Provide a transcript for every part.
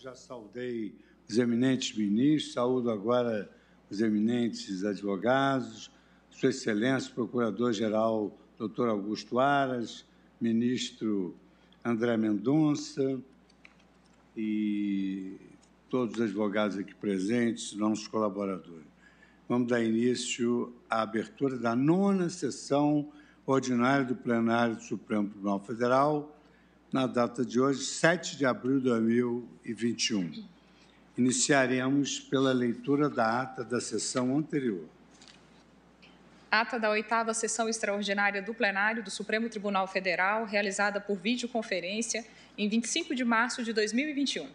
Já saudei os eminentes ministros, saúdo agora os eminentes advogados, Sua Excelência, Procurador-Geral Dr. Augusto Aras, Ministro André Mendonça e todos os advogados aqui presentes, nossos colaboradores. Vamos dar início à abertura da 9ª sessão ordinária do plenário do Supremo Tribunal Federal, na data de hoje, 7 de abril de 2021. Iniciaremos pela leitura da ata da sessão anterior. Ata da 8ª sessão extraordinária do plenário do Supremo Tribunal Federal, realizada por videoconferência em 25 de março de 2021.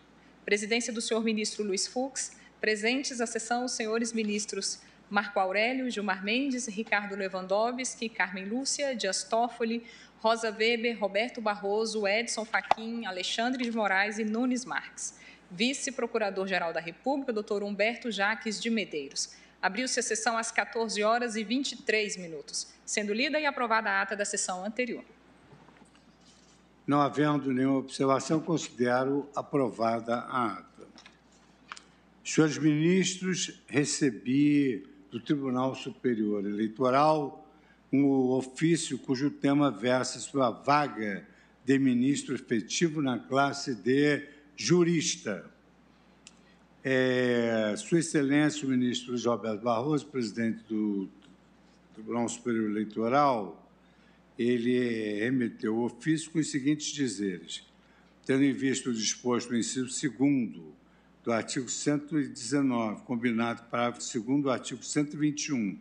Presidência do senhor ministro Luiz Fux. Presentes à sessão os senhores ministros Marco Aurélio, Gilmar Mendes, Ricardo Lewandowski, Carmen Lúcia, Dias Toffoli, Rosa Weber, Roberto Barroso, Edson Fachin, Alexandre de Moraes e Nunes Marques. Vice-Procurador-Geral da República, Dr. Humberto Jaques de Medeiros. Abriu-se a sessão às 14h23, sendo lida e aprovada a ata da sessão anterior. Não havendo nenhuma observação, considero aprovada a ata. Senhores ministros, recebi do Tribunal Superior Eleitoral um ofício cujo tema versa sobre a vaga de ministro efetivo na classe de jurista. Sua Excelência, o ministro Luiz Roberto Barroso, presidente do Tribunal Superior Eleitoral, ele remeteu o ofício com os seguintes dizeres: tendo em vista o disposto no inciso 2º do artigo 119, combinado com o parágrafo 2º do artigo 121,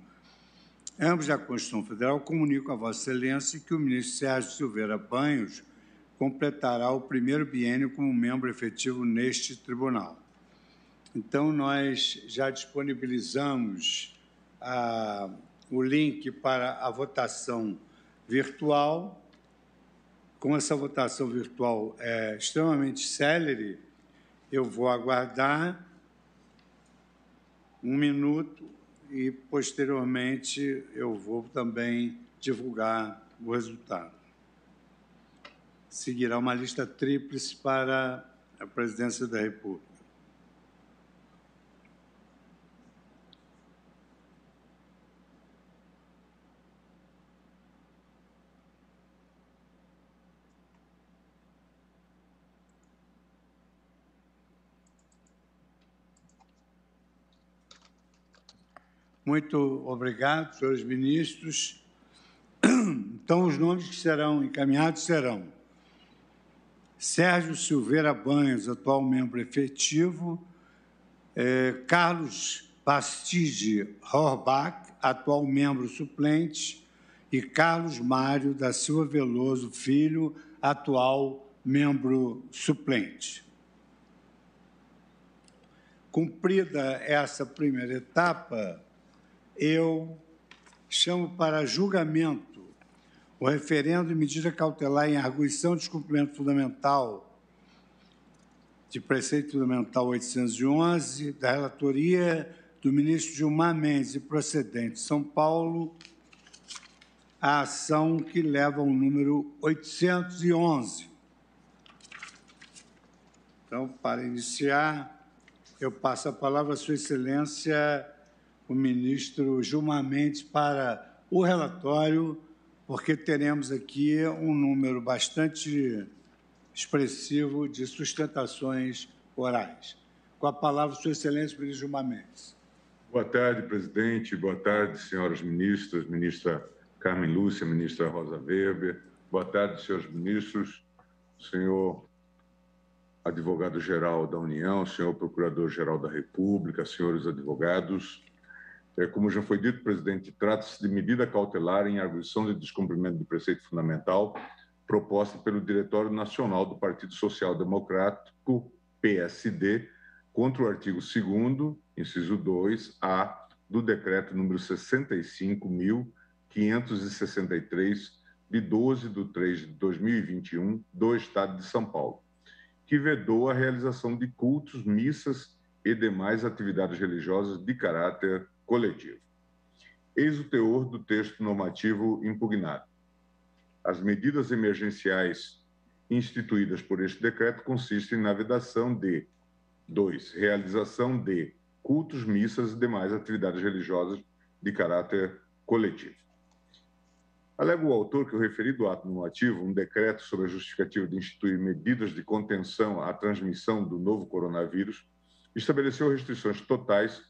ambos da Constituição Federal, comunico a Vossa Excelência que o ministro Sérgio Silveira Banhos completará o primeiro biênio como membro efetivo neste tribunal. Então, nós já disponibilizamos o link para a votação virtual. Como essa votação virtual é extremamente célere, eu vou aguardar 1 minuto e, posteriormente, eu vou também divulgar o resultado. Seguirá uma lista tríplice para a Presidência da República. Muito obrigado, senhores ministros. Então, os nomes que serão encaminhados serão Sérgio Silveira Banhos, atual membro efetivo, Carlos Bastide Horbach, atual membro suplente, e Carlos Mário da Silva Veloso Filho, atual membro suplente. Cumprida essa primeira etapa, eu chamo para julgamento o referendo de medida cautelar em arguição de descumprimento fundamental de preceito fundamental 811, da relatoria do ministro Gilmar Mendes e procedente de São Paulo, a ação que leva ao número 811. Então, para iniciar, eu passo a palavra à Sua Excelência, o ministro Gilmar Mendes, para o relatório, porque teremos aqui um número bastante expressivo de sustentações orais. Com a palavra, Sua Excelência, o ministro Gilmar Mendes. Boa tarde, presidente. Boa tarde, senhoras ministras, ministra Carmen Lúcia, ministra Rosa Weber. Boa tarde, senhores ministros, senhor advogado-geral da União, senhor procurador-geral da República, senhores advogados. Como já foi dito, presidente, trata-se de medida cautelar em arguição de descumprimento de preceito fundamental proposta pelo Diretório Nacional do Partido Social Democrático, PSD, contra o artigo 2º, inciso 2A, do Decreto número 65.563, de 12 de 3 de 2021, do Estado de São Paulo, que vedou a realização de cultos, missas e demais atividades religiosas de caráter coletivo. Eis o teor do texto normativo impugnado. As medidas emergenciais instituídas por este decreto consistem na vedação de 2. Realização de cultos, missas e demais atividades religiosas de caráter coletivo. Alega o autor que o referido ato normativo, um decreto sobre a justificativa de instituir medidas de contenção à transmissão do novo coronavírus, estabeleceu restrições totais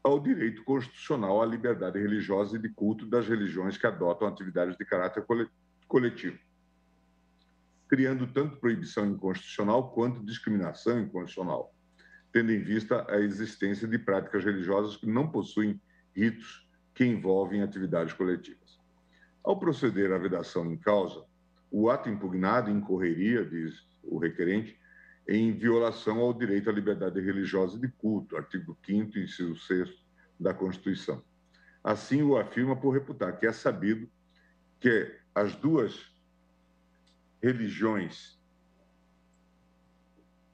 ao direito constitucional à liberdade religiosa e de culto das religiões que adotam atividades de caráter coletivo, criando tanto proibição inconstitucional quanto discriminação inconstitucional, tendo em vista a existência de práticas religiosas que não possuem ritos que envolvem atividades coletivas. Ao proceder à vedação em causa, o ato impugnado incorreria, diz o requerente, em violação ao direito à liberdade religiosa e de culto, artigo 5º, inciso 6º da Constituição. Assim o afirma por reputar que é sabido que as duas religiões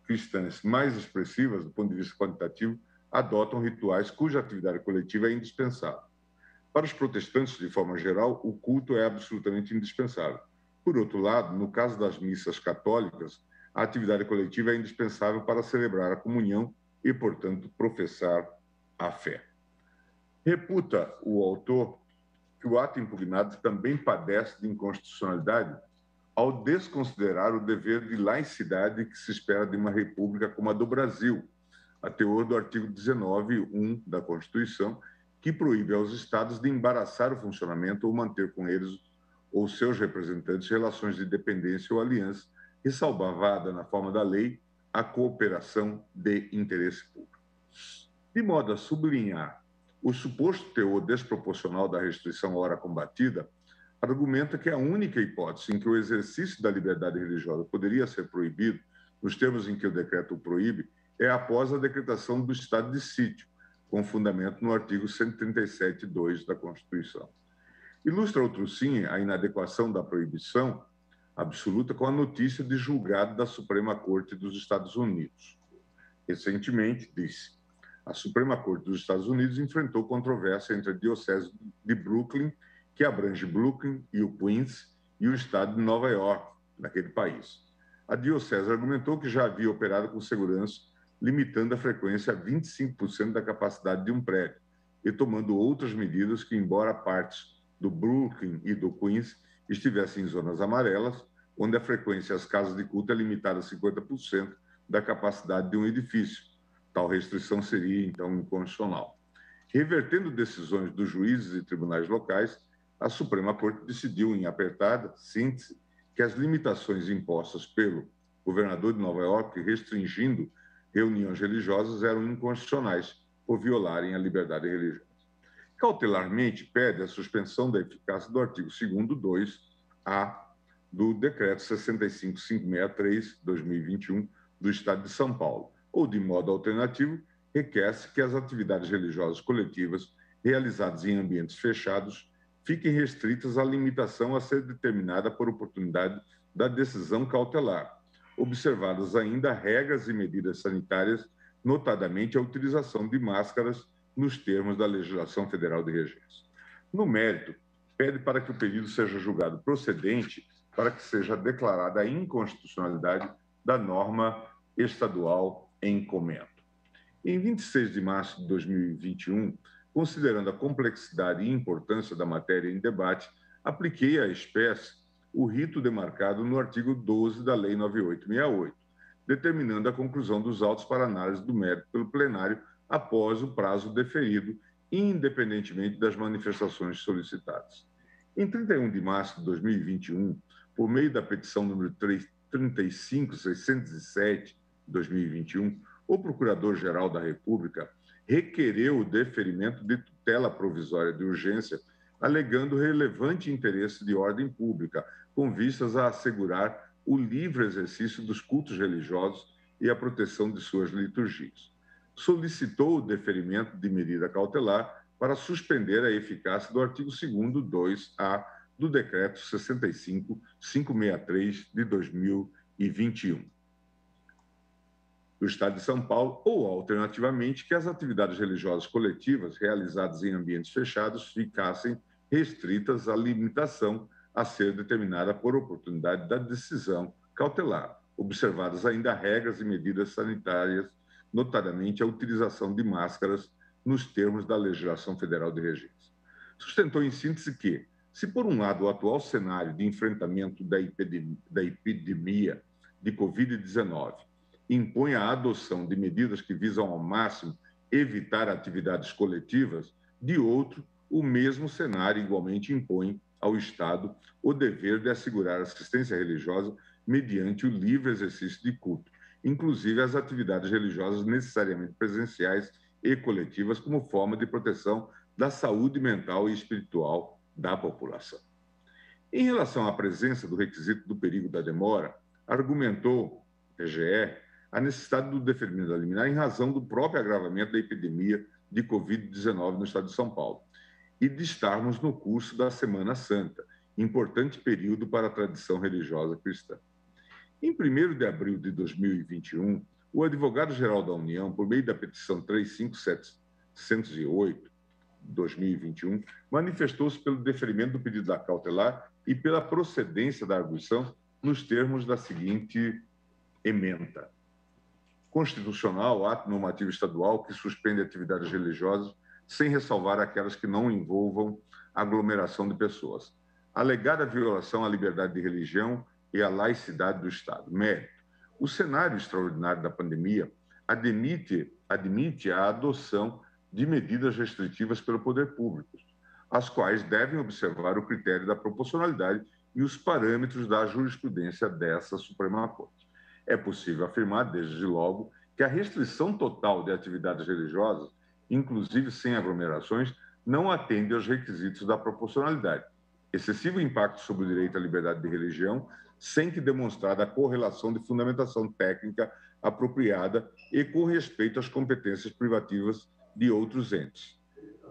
cristãs mais expressivas, do ponto de vista quantitativo, adotam rituais cuja atividade coletiva é indispensável. Para os protestantes, de forma geral, o culto é absolutamente indispensável. Por outro lado, no caso das missas católicas, a atividade coletiva é indispensável para celebrar a comunhão e, portanto, professar a fé. Reputa o autor que o ato impugnado também padece de inconstitucionalidade ao desconsiderar o dever de laicidade que se espera de uma república como a do Brasil, a teor do artigo 19(1) da Constituição, que proíbe aos estados de embaraçar o funcionamento ou manter com eles ou seus representantes relações de dependência ou aliança, ressalvada na forma da lei a cooperação de interesse público. De modo a sublinhar o suposto teor desproporcional da restrição à hora combatida, argumenta que a única hipótese em que o exercício da liberdade religiosa poderia ser proibido, nos termos em que o decreto o proíbe, é após a decretação do estado de sítio, com fundamento no artigo 137(2) da Constituição. Ilustra outro sim a inadequação da proibição absoluta com a notícia de julgado da Suprema Corte dos Estados Unidos. Recentemente, disse, a Suprema Corte dos Estados Unidos enfrentou controvérsia entre a Diocese de Brooklyn, que abrange Brooklyn e o Queens, e o estado de Nova York, naquele país. A Diocese argumentou que já havia operado com segurança, limitando a frequência a 25% da capacidade de um prédio e tomando outras medidas que, embora partes do Brooklyn e do Queens estivessem em zonas amarelas, onde a frequência às casas de culto é limitada a 50% da capacidade de um edifício. Tal restrição seria, então, inconstitucional. Revertendo decisões dos juízes e tribunais locais, a Suprema Corte decidiu, em apertada síntese, que as limitações impostas pelo governador de Nova York, restringindo reuniões religiosas, eram inconstitucionais por violarem a liberdade religiosa. Cautelarmente, pede a suspensão da eficácia do artigo 2º, 2A, do Decreto 65563/2021 do Estado de São Paulo, ou, de modo alternativo, requer-se que as atividades religiosas coletivas realizadas em ambientes fechados fiquem restritas à limitação a ser determinada por oportunidade da decisão cautelar, observadas ainda regras e medidas sanitárias, notadamente a utilização de máscaras nos termos da legislação federal de regência. No mérito, pede para que o pedido seja julgado procedente para que seja declarada a inconstitucionalidade da norma estadual em comento. Em 26 de março de 2021, considerando a complexidade e importância da matéria em debate, apliquei à espécie o rito demarcado no artigo 12 da Lei 9868, determinando a conclusão dos autos para análise do mérito pelo plenário após o prazo deferido, independentemente das manifestações solicitadas. Em 31 de março de 2021, por meio da petição número 35607/2021, o Procurador-Geral da República requereu o deferimento de tutela provisória de urgência, alegando relevante interesse de ordem pública, com vistas a assegurar o livre exercício dos cultos religiosos e a proteção de suas liturgias. Solicitou o deferimento de medida cautelar para suspender a eficácia do artigo 2º, 2A, do Decreto 65563/2021 do Estado de São Paulo, ou, alternativamente, que as atividades religiosas coletivas realizadas em ambientes fechados ficassem restritas à limitação a ser determinada por oportunidade da decisão cautelar, observadas ainda regras e medidas sanitárias, notadamente a utilização de máscaras nos termos da legislação federal de regimes. Sustentou em síntese que, se por um lado o atual cenário de enfrentamento da epidemia de Covid-19 impõe a adoção de medidas que visam ao máximo evitar atividades coletivas, de outro, o mesmo cenário igualmente impõe ao Estado o dever de assegurar assistência religiosa mediante o livre exercício de culto, inclusive as atividades religiosas necessariamente presenciais e coletivas como forma de proteção da saúde mental e espiritual da população. Em relação à presença do requisito do perigo da demora, argumentou o TGE a necessidade do deferimento da liminar em razão do próprio agravamento da epidemia de Covid-19 no estado de São Paulo e de estarmos no curso da Semana Santa, importante período para a tradição religiosa cristã. Em 1º de abril de 2021, o advogado-geral da União, por meio da petição 35708/2021, manifestou-se pelo deferimento do pedido da cautelar e pela procedência da arguição nos termos da seguinte ementa: constitucional, ato normativo estadual que suspende atividades religiosas sem ressalvar aquelas que não envolvam aglomeração de pessoas. Alegada violação à liberdade de religião e à laicidade do Estado. Mérito: o cenário extraordinário da pandemia admite a adoção de medidas restritivas pelo poder público, as quais devem observar o critério da proporcionalidade e os parâmetros da jurisprudência dessa Suprema Corte. É possível afirmar, desde logo, que a restrição total de atividades religiosas, inclusive sem aglomerações, não atende aos requisitos da proporcionalidade. Excessivo impacto sobre o direito à liberdade de religião, sem que demonstrada a correlação de fundamentação técnica apropriada e com respeito às competências privativas de outros entes.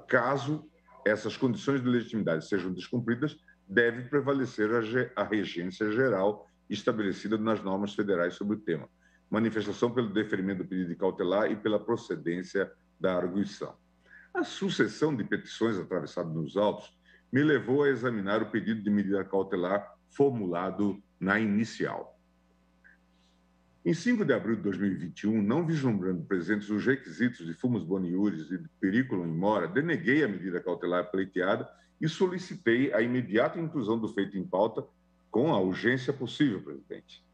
Caso essas condições de legitimidade sejam descumpridas, deve prevalecer a regência geral estabelecida nas normas federais sobre o tema. Manifestação pelo deferimento do pedido de cautelar e pela procedência da arguição. A sucessão de petições atravessadas nos autos me levou a examinar o pedido de medida cautelar formulado na inicial. Em 5 de abril de 2021, não vislumbrando presentes os requisitos de fumus boni iuris e de periculum in mora, deneguei a medida cautelar pleiteada e solicitei a imediata inclusão do feito em pauta com a urgência possível, presidente.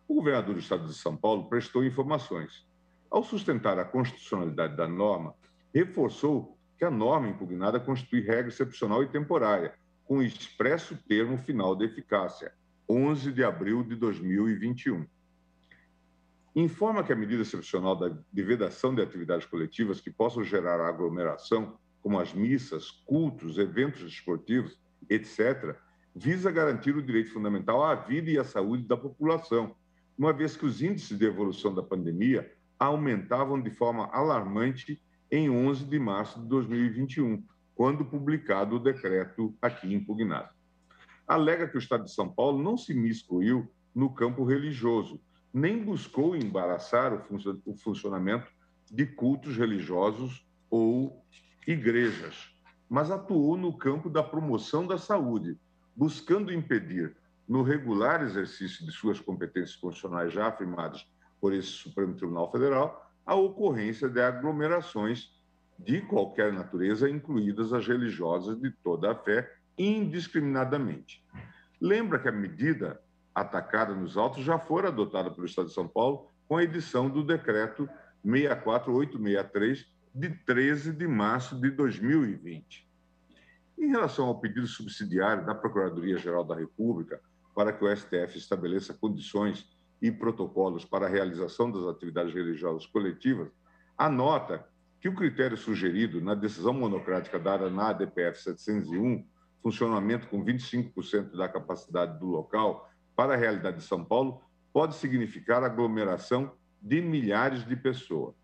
O governador do estado de São Paulo prestou informações. Ao sustentar a constitucionalidade da norma, reforçou que a norma impugnada constitui regra excepcional e temporária, com expresso termo final de eficácia, 11 de abril de 2021. Informa que a medida excepcional de vedação de atividades coletivas que possam gerar aglomeração, como as missas, cultos, eventos esportivos, etc., visa garantir o direito fundamental à vida e à saúde da população, uma vez que os índices de evolução da pandemia aumentavam de forma alarmante em 11 de março de 2021, quando publicado o decreto aqui impugnado. Alega que o Estado de São Paulo não se miscuiu no campo religioso, nem buscou embaraçar o funcionamento de cultos religiosos ou igrejas, mas atuou no campo da promoção da saúde, buscando impedir, no regular exercício de suas competências constitucionais já afirmadas por esse Supremo Tribunal Federal, a ocorrência de aglomerações de qualquer natureza, incluídas as religiosas de toda a fé, indiscriminadamente. Lembra que a medida atacada nos autos já fora adotada pelo Estado de São Paulo com a edição do Decreto 64863, de 13 de março de 2020. Em relação ao pedido subsidiário da Procuradoria-Geral da República para que o STF estabeleça condições e protocolos para a realização das atividades religiosas coletivas, anota que o critério sugerido na decisão monocrática dada na ADPF 701, funcionamento com 25% da capacidade do local para a realidade de São Paulo, pode significar aglomeração de milhares de pessoas.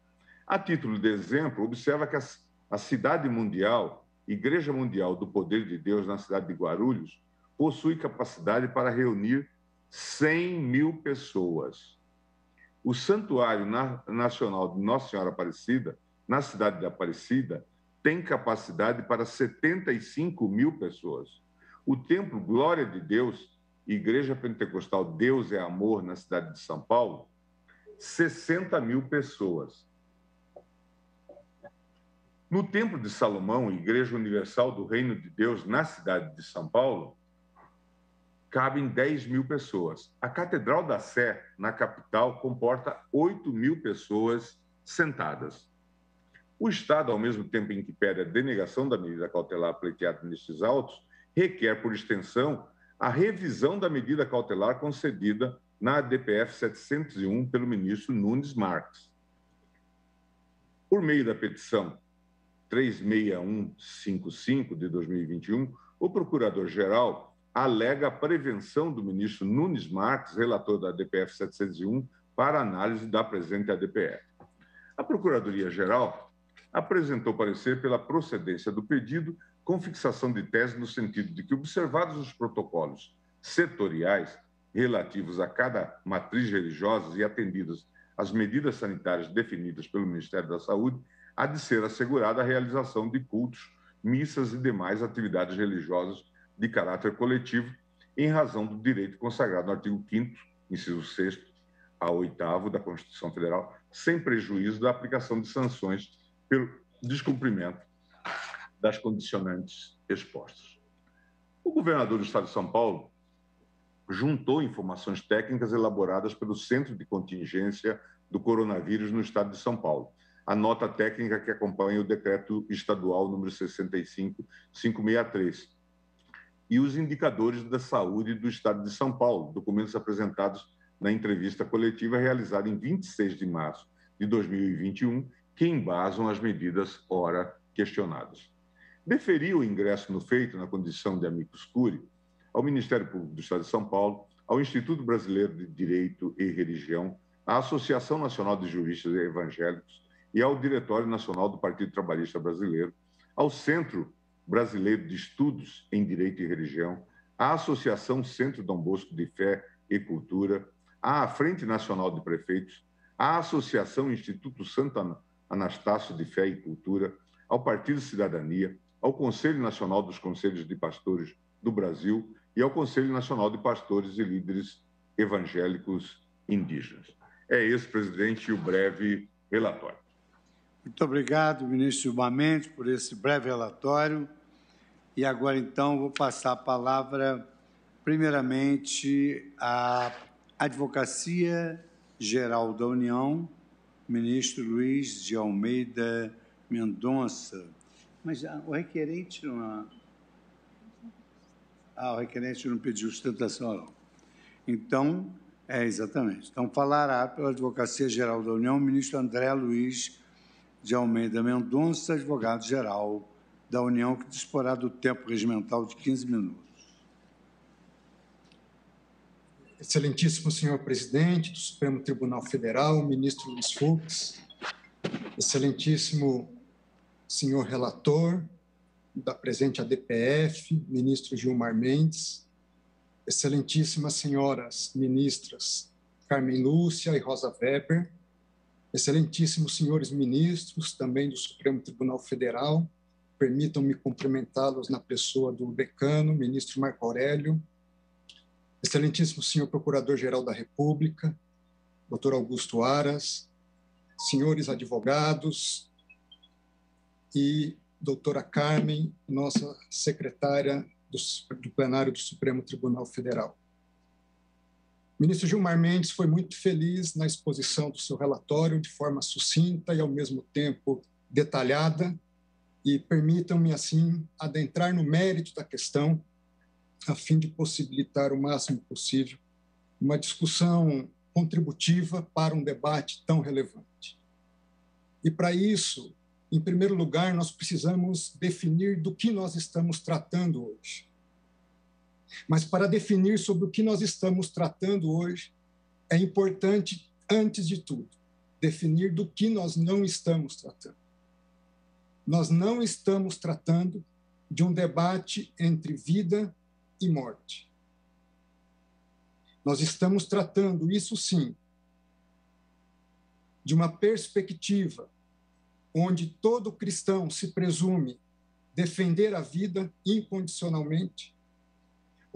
A título de exemplo, observa que a cidade mundial, Igreja Mundial do Poder de Deus na cidade de Guarulhos, possui capacidade para reunir 100 mil pessoas. O Santuário Nacional de Nossa Senhora Aparecida, na cidade de Aparecida, tem capacidade para 75 mil pessoas. O Templo Glória de Deus, Igreja Pentecostal Deus é Amor, na cidade de São Paulo, 60 mil pessoas. No Templo de Salomão, Igreja Universal do Reino de Deus, na cidade de São Paulo, cabem 10 mil pessoas. A Catedral da Sé, na capital, comporta 8 mil pessoas sentadas. O Estado, ao mesmo tempo em que pede a denegação da medida cautelar pleiteada nestes autos, requer, por extensão, a revisão da medida cautelar concedida na DPF 701 pelo ministro Nunes Marques. Por meio da petição 36155 de 2021, o procurador-geral alega a prevenção do ministro Nunes Marques, relator da DPF 701, para análise da presente ADPF. A Procuradoria-Geral apresentou parecer pela procedência do pedido com fixação de tese no sentido de que, observados os protocolos setoriais relativos a cada matriz religiosa e atendidas as medidas sanitárias definidas pelo Ministério da Saúde, há de ser assegurada a realização de cultos, missas e demais atividades religiosas de caráter coletivo, em razão do direito consagrado no artigo 5º, inciso 6º, a 8º da Constituição Federal, sem prejuízo da aplicação de sanções pelo descumprimento das condicionantes expostas. O governador do Estado de São Paulo juntou informações técnicas elaboradas pelo Centro de Contingência do Coronavírus no Estado de São Paulo, a nota técnica que acompanha o decreto estadual número 65563, e os indicadores da saúde do Estado de São Paulo, documentos apresentados na entrevista coletiva realizada em 26 de março de 2021, que embasam as medidas ora questionadas. Deferi o ingresso no feito na condição de amicus curiae ao Ministério Público do Estado de São Paulo, ao Instituto Brasileiro de Direito e Religião, à Associação Nacional de Juristas Evangélicos e ao Diretório Nacional do Partido Trabalhista Brasileiro, ao Centro Brasileiro de Estudos em Direito e Religião, à Associação Centro Dom Bosco de Fé e Cultura, à Frente Nacional de Prefeitos, à Associação Instituto Santo Anastácio de Fé e Cultura, ao Partido Cidadania, ao Conselho Nacional dos Conselhos de Pastores do Brasil e ao Conselho Nacional de Pastores e Líderes Evangélicos Indígenas. É esse, presidente, o breve relatório. Muito obrigado, ministro Gilmar Mendes, por esse breve relatório. E agora, então, vou passar a palavra, primeiramente, à Advocacia Geral da União, ministro Luiz de Almeida Mendonça. Mas o requerente não... o requerente não pediu sustentação oral. Então, exatamente. Então, falará pela Advocacia Geral da União o ministro André Luiz de Almeida Mendonça, advogado-geral da União, que disporá do tempo regimental de 15 minutos. Excelentíssimo senhor presidente do Supremo Tribunal Federal, ministro Luiz Fux, excelentíssimo senhor relator da presente ADPF, ministro Gilmar Mendes, excelentíssimas senhoras ministras Carmen Lúcia e Rosa Weber, excelentíssimos senhores ministros, também do Supremo Tribunal Federal, permitam-me cumprimentá-los na pessoa do decano, ministro Marco Aurélio, excelentíssimo senhor Procurador-Geral da República, doutor Augusto Aras, senhores advogados e doutora Carmen, nossa secretária do plenário do Supremo Tribunal Federal. O ministro Gilmar Mendes foi muito feliz na exposição do seu relatório, de forma sucinta e, ao mesmo tempo, detalhada, e permitam-me, assim, adentrar no mérito da questão, a fim de possibilitar o máximo possível uma discussão contributiva para um debate tão relevante. E, para isso, em primeiro lugar, nós precisamos definir do que nós estamos tratando hoje. Mas, para definir sobre o que nós estamos tratando hoje, é importante, antes de tudo, definir do que nós não estamos tratando. Nós não estamos tratando de um debate entre vida e morte. Nós estamos tratando, isso sim, de uma perspectiva onde todo cristão se presume defender a vida incondicionalmente,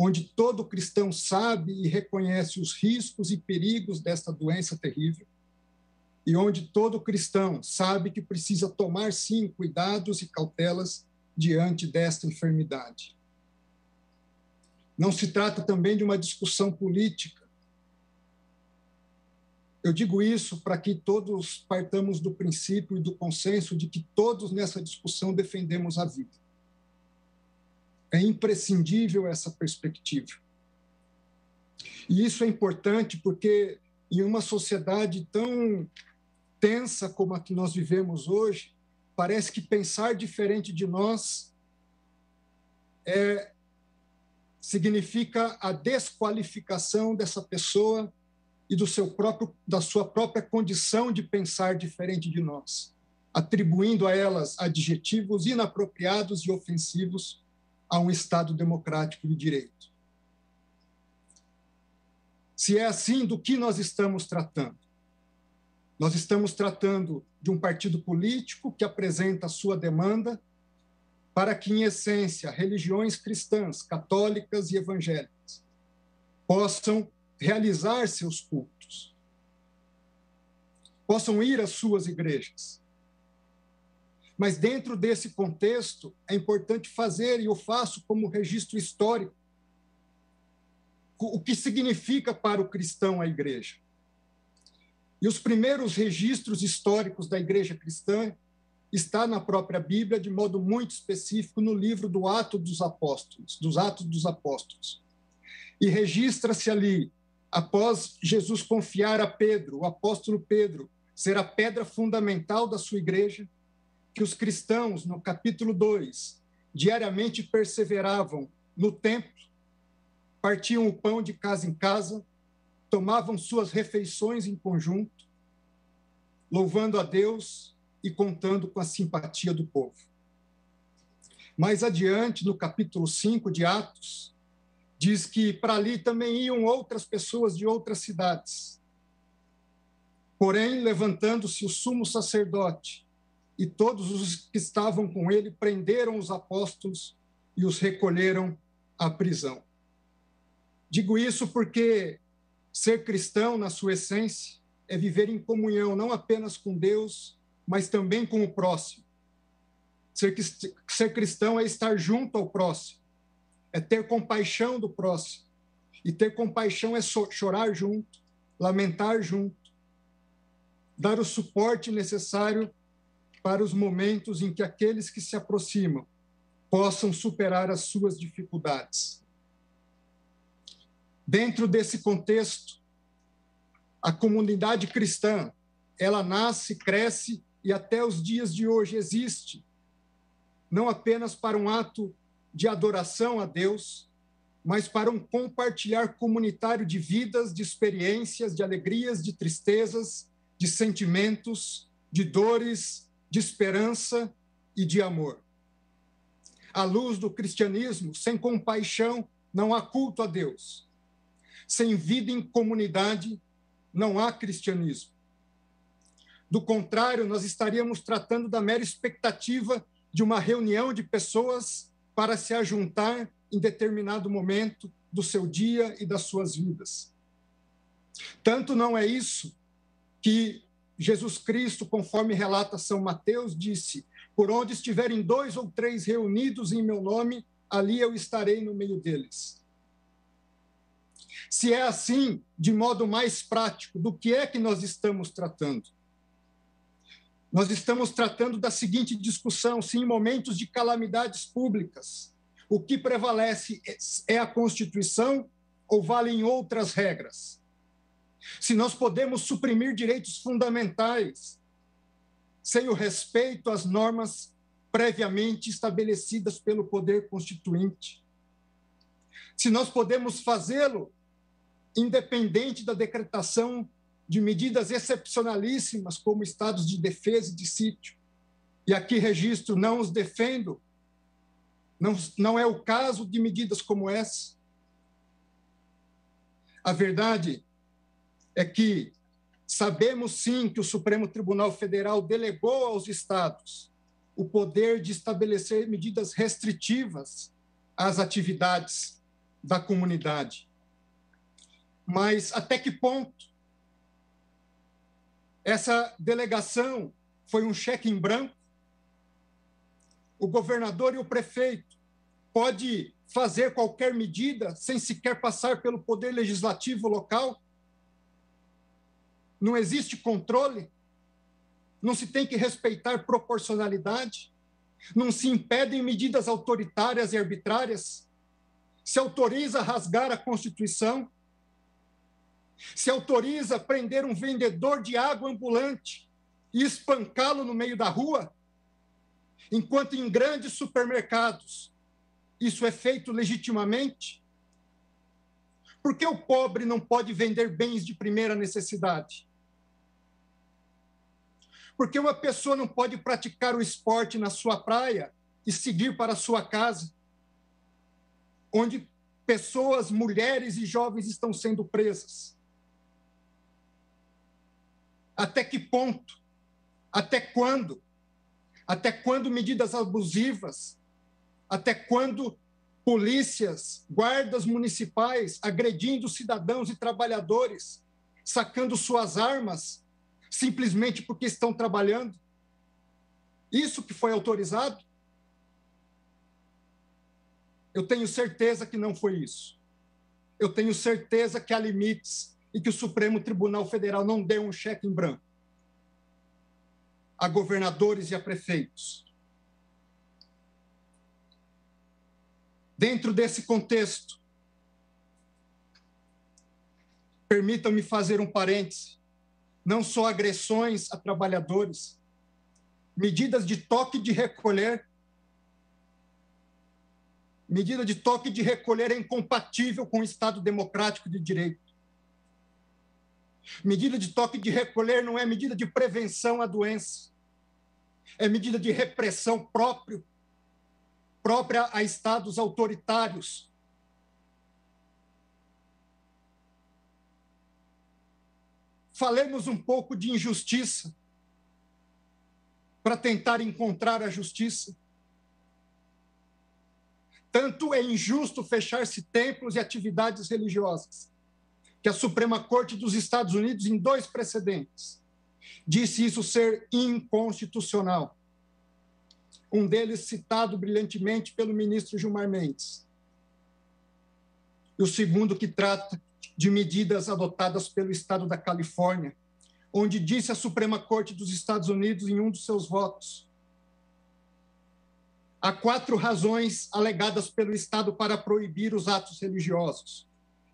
onde todo cristão sabe e reconhece os riscos e perigos desta doença terrível, e onde todo cristão sabe que precisa tomar, sim, cuidados e cautelas diante desta enfermidade. Não se trata também de uma discussão política. Eu digo isso para que todos partamos do princípio e do consenso de que todos nessa discussão defendemos a vida. É imprescindível essa perspectiva. E isso é importante porque, em uma sociedade tão tensa como a que nós vivemos hoje, parece que pensar diferente de nós significa a desqualificação dessa pessoa e da sua própria condição de pensar diferente de nós, atribuindo a elas adjetivos inapropriados e ofensivos a um Estado democrático de direito. Se é assim, do que nós estamos tratando? Nós estamos tratando de um partido político que apresenta a sua demanda para que, em essência, religiões cristãs, católicas e evangélicas possam realizar seus cultos, possam ir às suas igrejas. Mas, dentro desse contexto, é importante fazer, e eu faço como registro histórico, o que significa para o cristão a igreja. E os primeiros registros históricos da igreja cristã está na própria Bíblia, de modo muito específico, no livro dos Atos dos Apóstolos. E registra-se ali, após Jesus confiar a Pedro, o apóstolo Pedro, ser a pedra fundamental da sua igreja, que os cristãos, no capítulo 2, diariamente perseveravam no templo, partiam o pão de casa em casa, tomavam suas refeições em conjunto, louvando a Deus e contando com a simpatia do povo. Mais adiante, no capítulo 5 de Atos, diz que para ali também iam outras pessoas de outras cidades. Porém, levantando-se o sumo sacerdote e todos os que estavam com ele, prenderam os apóstolos e os recolheram à prisão. Digo isso porque ser cristão, na sua essência, é viver em comunhão, não apenas com Deus, mas também com o próximo. Ser cristão é estar junto ao próximo, é ter compaixão do próximo. E ter compaixão é chorar junto, lamentar junto, dar o suporte necessário para os momentos em que aqueles que se aproximam possam superar as suas dificuldades. Dentro desse contexto, a comunidade cristã, ela nasce, cresce e até os dias de hoje existe, não apenas para um ato de adoração a Deus, mas para um compartilhar comunitário de vidas, de experiências, de alegrias, de tristezas, de sentimentos, de dores, de esperança e de amor. À luz do cristianismo, sem compaixão, não há culto a Deus. Sem vida em comunidade, não há cristianismo. Do contrário, nós estaríamos tratando da mera expectativa de uma reunião de pessoas para se ajuntar em determinado momento do seu dia e das suas vidas. Tanto não é isso que Jesus Cristo, conforme relata São Mateus, disse: por onde estiverem 2 ou 3 reunidos em meu nome, ali eu estarei no meio deles. Se é assim, de modo mais prático, do que é que nós estamos tratando? Nós estamos tratando da seguinte discussão: se em momentos de calamidades públicas, o que prevalece é a Constituição ou valem outras regras? Se nós podemos suprimir direitos fundamentais sem o respeito às normas previamente estabelecidas pelo poder constituinte? Se nós podemos fazê-lo independente da decretação de medidas excepcionalíssimas, como estados de defesa e de sítio? E aqui registro, não os defendo, não é o caso de medidas como essa. A verdade é que sabemos, sim, que o Supremo Tribunal Federal delegou aos estados o poder de estabelecer medidas restritivas às atividades da comunidade. Mas até que ponto essa delegação foi um cheque em branco? O governador e o prefeito pode fazer qualquer medida sem sequer passar pelo poder legislativo local? Não existe controle? Não se tem que respeitar proporcionalidade? Não se impedem medidas autoritárias e arbitrárias? Se autoriza a rasgar a Constituição? Se autoriza a prender um vendedor de água ambulante e espancá-lo no meio da rua? Enquanto em grandes supermercados isso é feito legitimamente? Por que o pobre não pode vender bens de primeira necessidade? Por que uma pessoa não pode praticar o esporte na sua praia e seguir para a sua casa, onde pessoas, mulheres e jovens estão sendo presas? Até que ponto? Até quando? Até quando medidas abusivas? Até quando polícias, guardas municipais agredindo cidadãos e trabalhadores, sacando suas armas, simplesmente porque estão trabalhando? Isso que foi autorizado? Eu tenho certeza que não foi isso. Eu tenho certeza que há limites e que o Supremo Tribunal Federal não deu um cheque em branco a governadores e a prefeitos. Dentro desse contexto, permitam-me fazer um parêntese, não só agressões a trabalhadores, medidas de toque de recolher. Medida de toque de recolher é incompatível com o Estado democrático de direito. Medida de toque de recolher não é medida de prevenção à doença, é medida de repressão própria a estados autoritários. Falemos um pouco de injustiça para tentar encontrar a justiça. Tanto é injusto fechar-se templos e atividades religiosas, que a Suprema Corte dos Estados Unidos, em 2 precedentes, disse isso ser inconstitucional. Um deles citado brilhantemente pelo ministro Gilmar Mendes. E o segundo que trata de medidas adotadas pelo Estado da Califórnia, onde disse a Suprema Corte dos Estados Unidos, em um dos seus votos, há 4 razões alegadas pelo Estado para proibir os atos religiosos.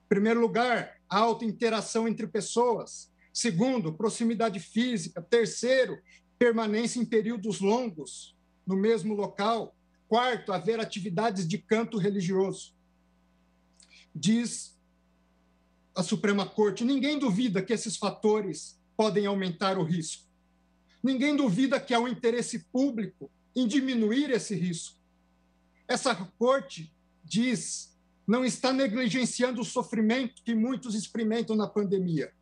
Em primeiro lugar, a alta interação entre pessoas. Segundo, proximidade física. Terceiro, permanência em períodos longos no mesmo local. Quarto, haver atividades de canto religioso. Diz a Suprema Corte, ninguém duvida que esses fatores podem aumentar o risco. Ninguém duvida que há um interesse público em diminuir esse risco. Essa corte diz, não está negligenciando o sofrimento que muitos experimentam na pandemia.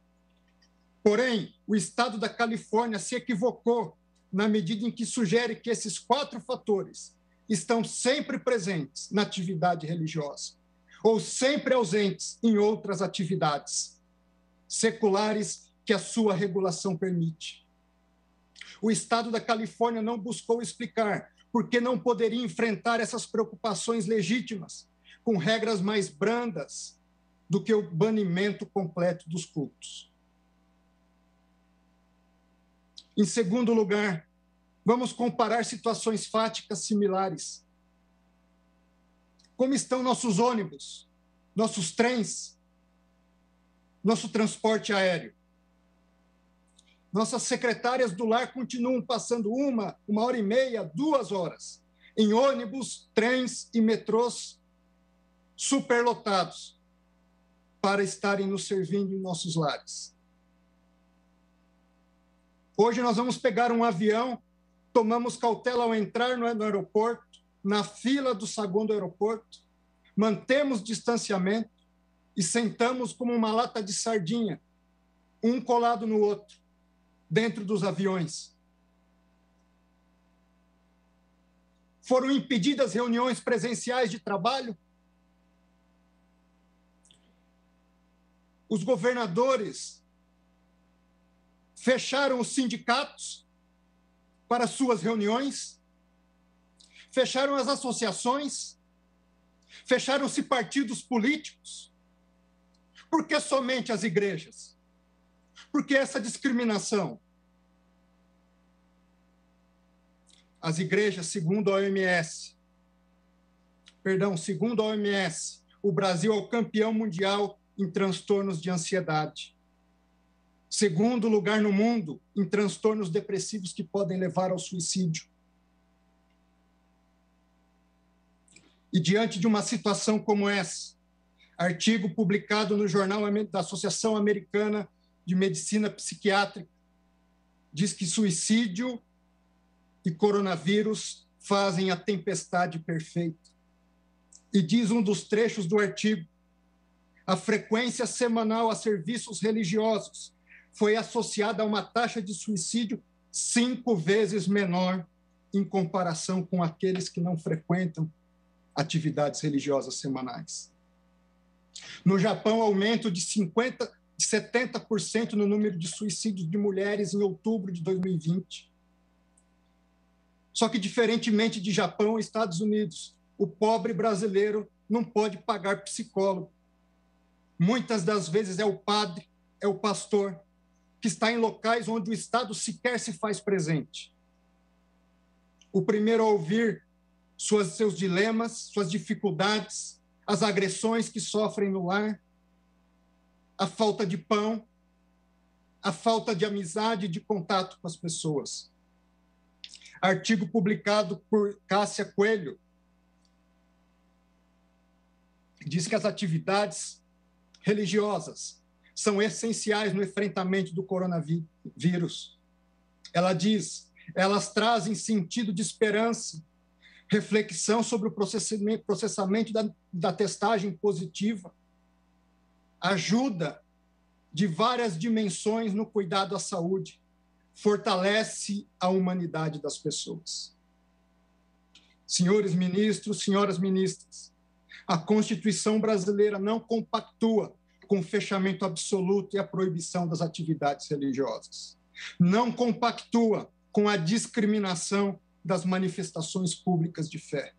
Porém, o Estado da Califórnia se equivocou na medida em que sugere que esses 4 fatores estão sempre presentes na atividade religiosa ou sempre ausentes em outras atividades seculares que a sua regulação permite. O Estado da Califórnia não buscou explicar por que não poderia enfrentar essas preocupações legítimas com regras mais brandas do que o banimento completo dos cultos. Em segundo lugar, vamos comparar situações fáticas similares. Como estão nossos ônibus, nossos trens, nosso transporte aéreo? Nossas secretárias do lar continuam passando 1h30, 2 horas, em ônibus, trens e metrôs superlotados para estarem nos servindo em nossos lares. Hoje nós vamos pegar um avião, tomamos cautela ao entrar no aeroporto, na fila do saguão do aeroporto, mantemos distanciamento e sentamos como uma lata de sardinha, um colado no outro, dentro dos aviões. Foram impedidas reuniões presenciais de trabalho? os governadores fecharam os sindicatos para suas reuniões, fecharam as associações, fecharam-se partidos políticos. Por que somente as igrejas? Por que essa discriminação? As igrejas, segundo a OMS, o Brasil é o campeão mundial em transtornos de ansiedade. Segundo lugar no mundo em transtornos depressivos que podem levar ao suicídio. E diante de uma situação como essa, artigo publicado no Jornal da Associação Americana de Medicina Psiquiátrica diz que suicídio e coronavírus fazem a tempestade perfeita. E diz um dos trechos do artigo: a frequência semanal a serviços religiosos foi associada a uma taxa de suicídio 5 vezes menor em comparação com aqueles que não frequentam atividades religiosas semanais. No Japão, aumento de 70% no número de suicídios de mulheres em outubro de 2020. Só que, diferentemente de Japão e Estados Unidos, o pobre brasileiro não pode pagar psicólogo. Muitas das vezes é o padre, é o pastor, que está em locais onde o Estado sequer se faz presente. O primeiro a ouvir seus dilemas, suas dificuldades, as agressões que sofrem no lar, a falta de pão, a falta de amizade e de contato com as pessoas. Artigo publicado por Cássia Coelho diz que as atividades religiosas são essenciais no enfrentamento do coronavírus. Ela diz, elas trazem sentido de esperança, reflexão sobre o processamento da testagem positiva, ajuda de várias dimensões no cuidado à saúde, fortalece a humanidade das pessoas. Senhores ministros, senhoras ministras, a Constituição brasileira não compactua com o fechamento absoluto e a proibição das atividades religiosas. Não compactua com a discriminação das manifestações públicas de fé.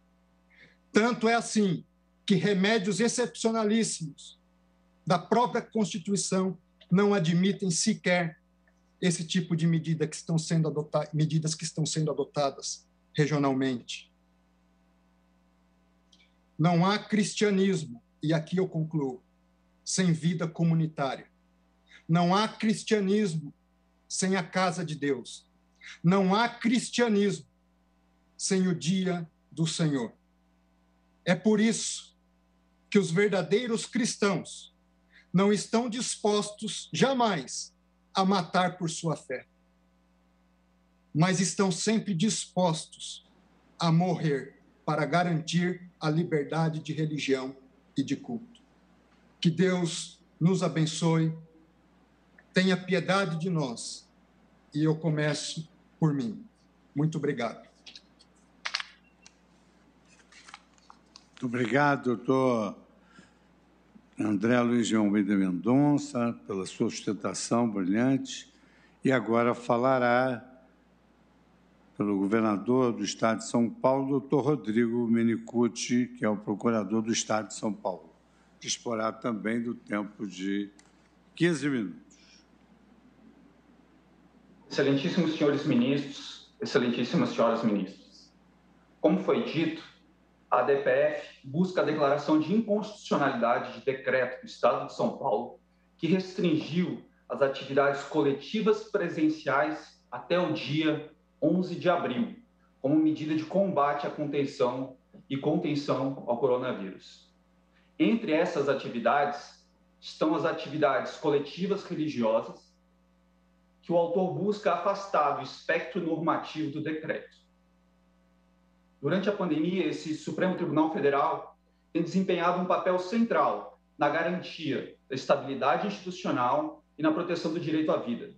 Tanto é assim que remédios excepcionalíssimos da própria Constituição não admitem sequer esse tipo de medidas que estão sendo adotadas regionalmente. Não há cristianismo, e aqui eu concluo, sem vida comunitária. Não há cristianismo sem a casa de Deus. Não há cristianismo sem o dia do Senhor. É por isso que os verdadeiros cristãos não estão dispostos jamais a matar por sua fé, mas estão sempre dispostos a morrer para garantir a liberdade de religião e de culto. Que Deus nos abençoe, tenha piedade de nós, e eu começo por mim. Muito obrigado. Muito obrigado, doutor André Luiz de Almeida Mendonça, pela sua sustentação brilhante. E agora falará pelo governador do Estado de São Paulo, doutor Rodrigo Menicucci, que é o procurador do Estado de São Paulo. Disporá também do tempo de 15 minutos. Excelentíssimos senhores ministros, excelentíssimas senhoras ministras, como foi dito, a DPF busca a declaração de inconstitucionalidade de decreto do Estado de São Paulo que restringiu as atividades coletivas presenciais até o dia 11 de abril, como medida de combate à contenção ao coronavírus. Entre essas atividades estão as atividades coletivas religiosas, que o autor busca afastar do espectro normativo do decreto. Durante a pandemia, esse Supremo Tribunal Federal tem desempenhado um papel central na garantia da estabilidade institucional e na proteção do direito à vida.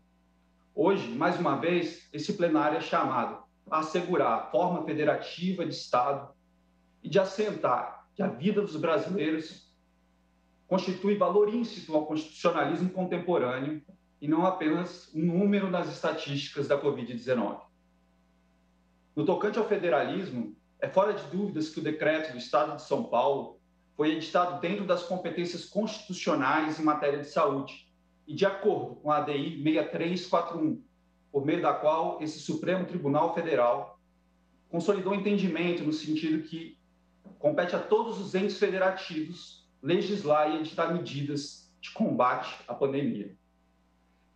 Hoje, mais uma vez, esse plenário é chamado a assegurar a forma federativa de Estado e de assentar que a vida dos brasileiros constitui valor íncito ao constitucionalismo contemporâneo e não apenas um número nas estatísticas da Covid-19. No tocante ao federalismo, é fora de dúvidas que o decreto do Estado de São Paulo foi editado dentro das competências constitucionais em matéria de saúde e de acordo com a ADI 6341, por meio da qual esse Supremo Tribunal Federal consolidou o entendimento no sentido que compete a todos os entes federativos legislar e editar medidas de combate à pandemia.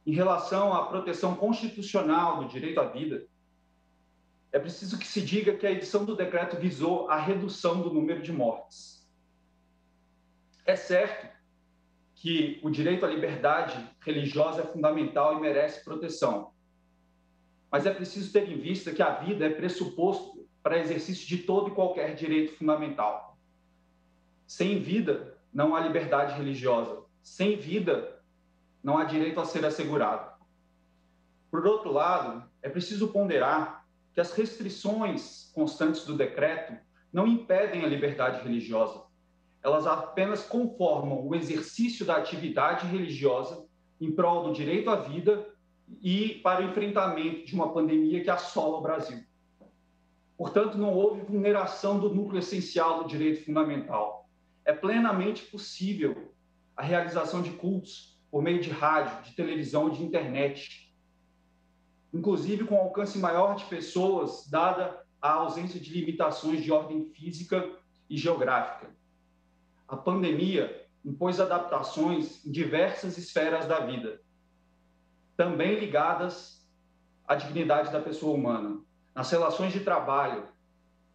Em relação à proteção constitucional do direito à vida, é preciso que se diga que a edição do decreto visou a redução do número de mortes. É certo que o direito à liberdade religiosa é fundamental e merece proteção, mas é preciso ter em vista que a vida é pressuposto para exercício de todo e qualquer direito fundamental. Sem vida, não há liberdade religiosa. Sem vida, não há direito a ser assegurado. Por outro lado, é preciso ponderar que as restrições constantes do decreto não impedem a liberdade religiosa. Elas apenas conformam o exercício da atividade religiosa em prol do direito à vida e para o enfrentamento de uma pandemia que assola o Brasil. Portanto, não houve vulneração do núcleo essencial do direito fundamental. É plenamente possível a realização de cultos por meio de rádio, de televisão e de internet, inclusive com alcance maior de pessoas, dada a ausência de limitações de ordem física e geográfica. A pandemia impôs adaptações em diversas esferas da vida, também ligadas à dignidade da pessoa humana, nas relações de trabalho,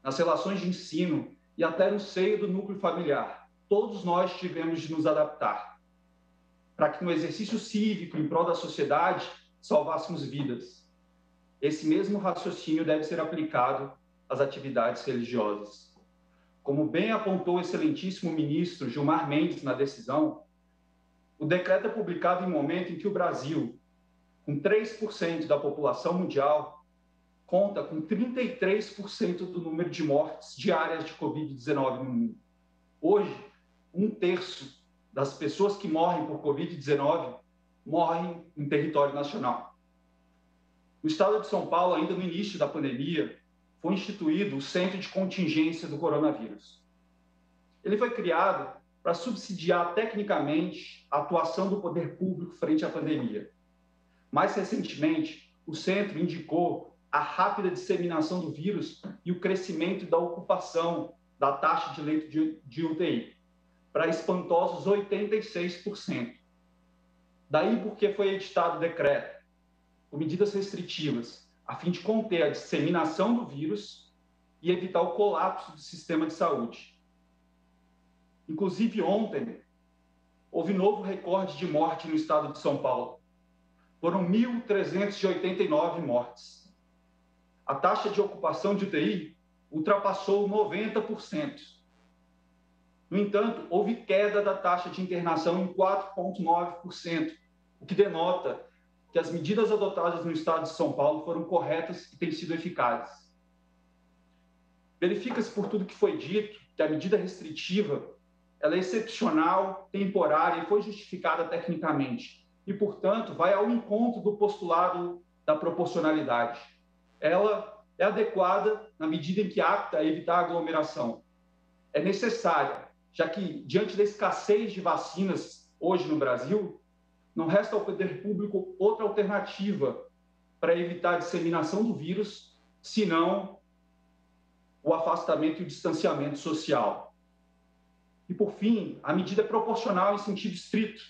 nas relações de ensino e até no seio do núcleo familiar. Todos nós tivemos de nos adaptar para que no exercício cívico em prol da sociedade salvássemos vidas. Esse mesmo raciocínio deve ser aplicado às atividades religiosas. Como bem apontou o excelentíssimo ministro Gilmar Mendes na decisão, o decreto é publicado em um momento em que o Brasil, com 3% da população mundial, conta com 33% do número de mortes diárias de Covid-19 no mundo. Hoje, 1/3 das pessoas que morrem por Covid-19 morrem em território nacional. No estado de São Paulo, ainda no início da pandemia, foi instituído o Centro de Contingência do Coronavírus. Ele foi criado para subsidiar tecnicamente a atuação do poder público frente à pandemia. Mais recentemente, o centro indicou a rápida disseminação do vírus e o crescimento da ocupação da taxa de leito de UTI, para espantosos 86%. Daí porque foi editado o decreto, com medidas restritivas, a fim de conter a disseminação do vírus e evitar o colapso do sistema de saúde. Inclusive, ontem, houve novo recorde de morte no estado de São Paulo. Foram 1.389 mortes. A taxa de ocupação de UTI ultrapassou 90%. No entanto, houve queda da taxa de internação em 4,9%, o que denota que as medidas adotadas no estado de São Paulo foram corretas e têm sido eficazes. Verifica-se por tudo que foi dito que a medida restritiva ela é excepcional, temporária e foi justificada tecnicamente e, portanto, vai ao encontro do postulado da proporcionalidade. Ela é adequada na medida em que apta a evitar a aglomeração. É necessária, já que, diante da escassez de vacinas hoje no Brasil, não resta ao poder público outra alternativa para evitar a disseminação do vírus, senão o afastamento e o distanciamento social. E, por fim, a medida é proporcional em sentido estrito,